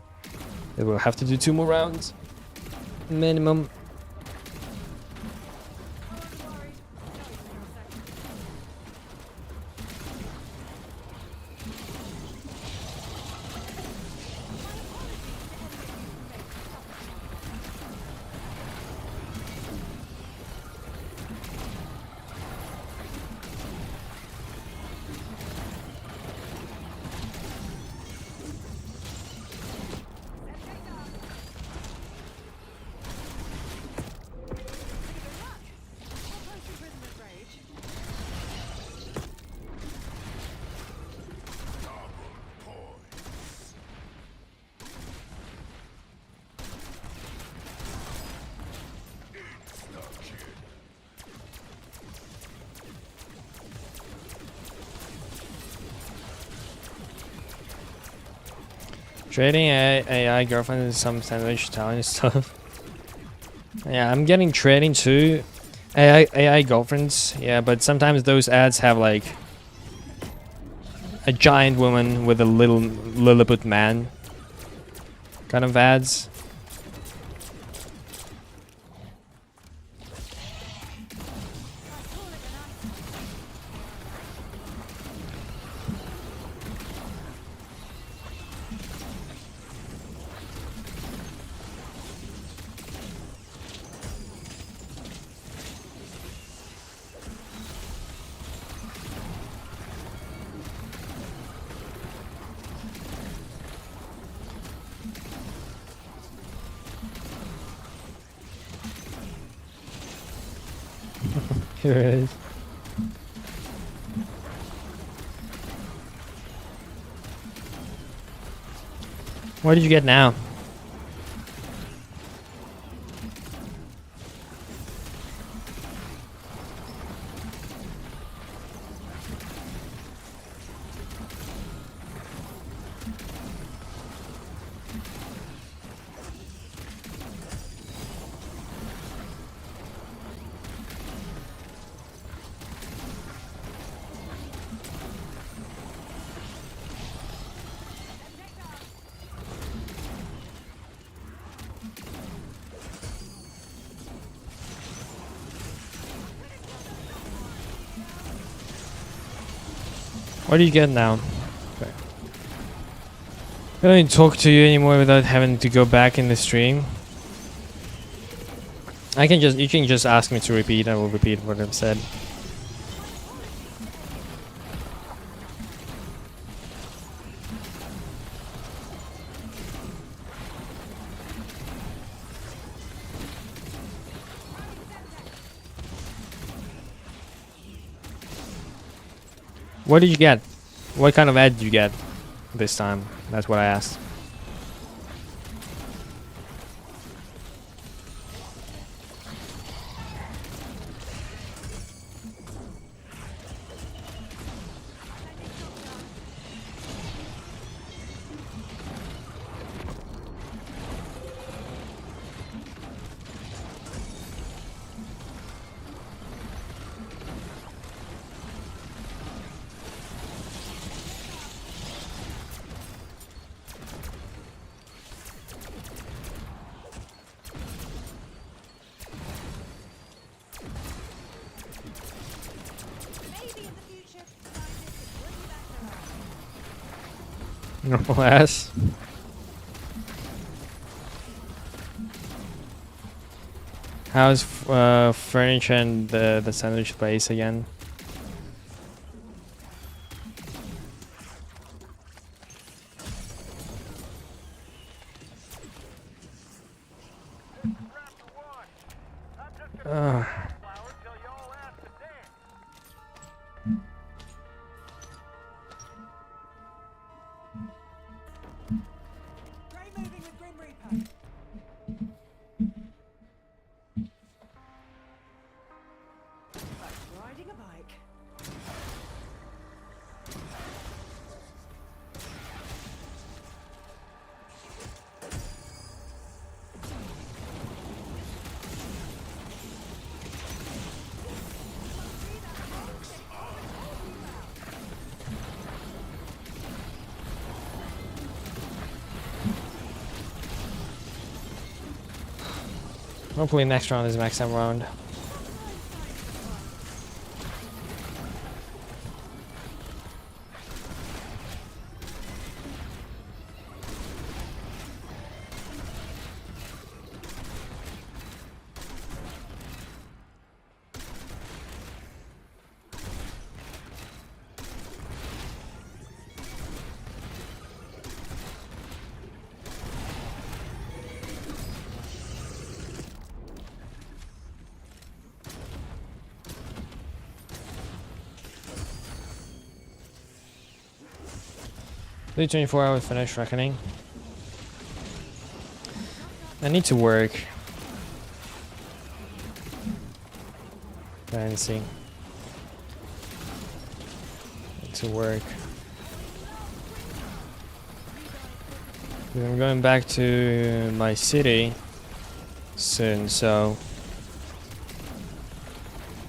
It will have to do 2 more rounds minimum. Trading AI girlfriend and some sandwich Italian stuff. Yeah, I'm getting trading too. AI girlfriends, yeah, but sometimes those ads have like a giant woman with a little Lilliput man kind of ads. Here it is. What did you get now? What do you get now? Okay. I don't even talk to you anymore without having to go back in the stream. You can just ask me to repeat. I will repeat what I've said. What did you get? What kind of ad did you get this time? That's what I asked. Maybe in the future, scientists will bring back their own. Normal ass. How's furniture and the sandwich place again? Flower till y'all ask to dance. Grey moving with Grim Reaper. Like riding a bike. Hopefully next round is max M round. The 24-hour finish reckoning. I need to work. Fancy. Need to work. I'm going back to my city soon, so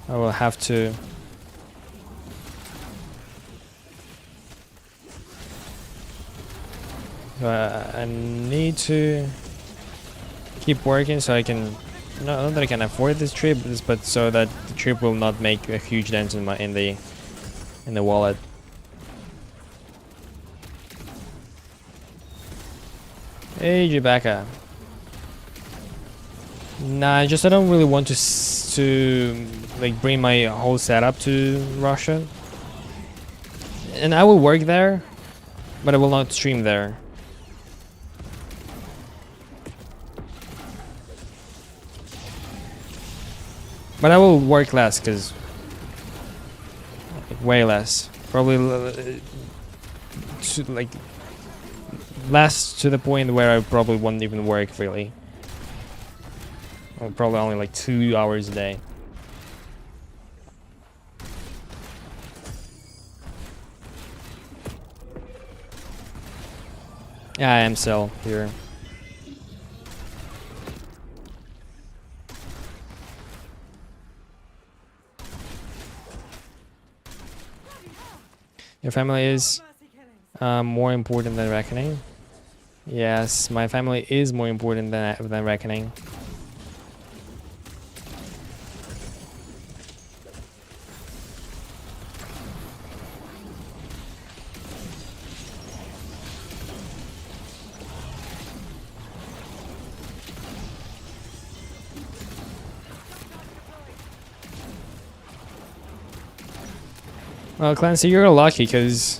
I will have to I need to keep working so I can not that I can afford this trip, but so that the trip will not make a huge dent in the wallet. Hey, Jibaka. Nah, I don't really want to like bring my whole setup to Russia, and I will work there, but I will not stream there. But I will work less because way less. Probably like less to the point where I probably wouldn't even work really. Probably only like 2 hours a day. Yeah, I am still here. Your family is more important than reckoning. Yes, my family is more important than reckoning. Well, Clancy, you're lucky because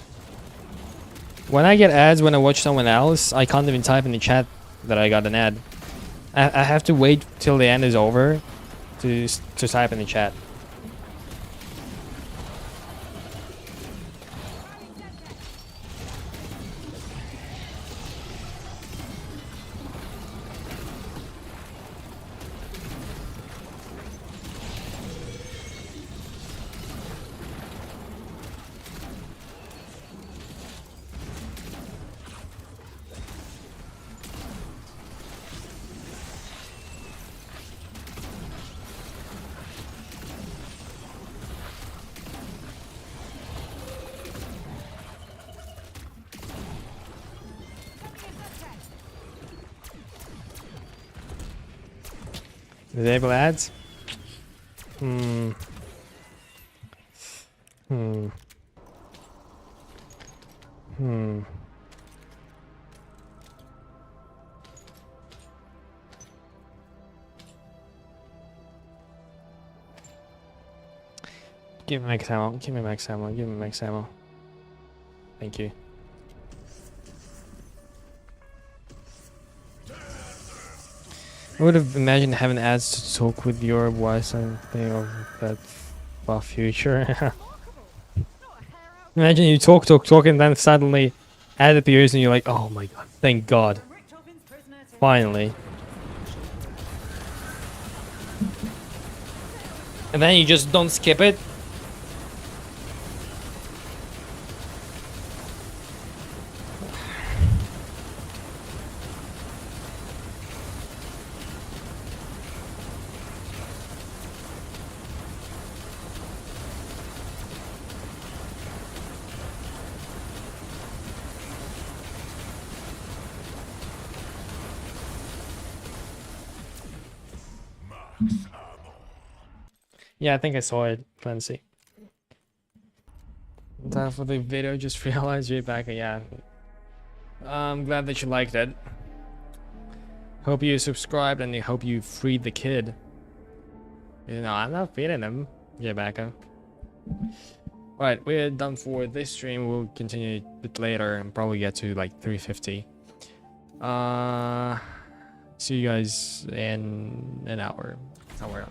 when I get ads when I watch someone else, I can't even type in the chat that I got an ad. I have to wait till the end is over to type in the chat. Disable ads? Hmm. Give me max ammo, give me max ammo, give me max ammo. Thank you. I would have imagined having ads to talk with your voice and think of that far future. Imagine you talk, and then suddenly ad appears and you're like, oh my god, thank god. Finally. And then you just don't skip it. Yeah, I think I saw it, Clancy. Time for the video, just realized you're back. Yeah. I'm glad that you liked it. Hope you subscribed and I hope you freed the kid. You know, I'm not feeding him, Rebecca. Alright, we're done for this stream. We'll continue a bit later and probably get to like 350. See you guys in an hour. Somewhere.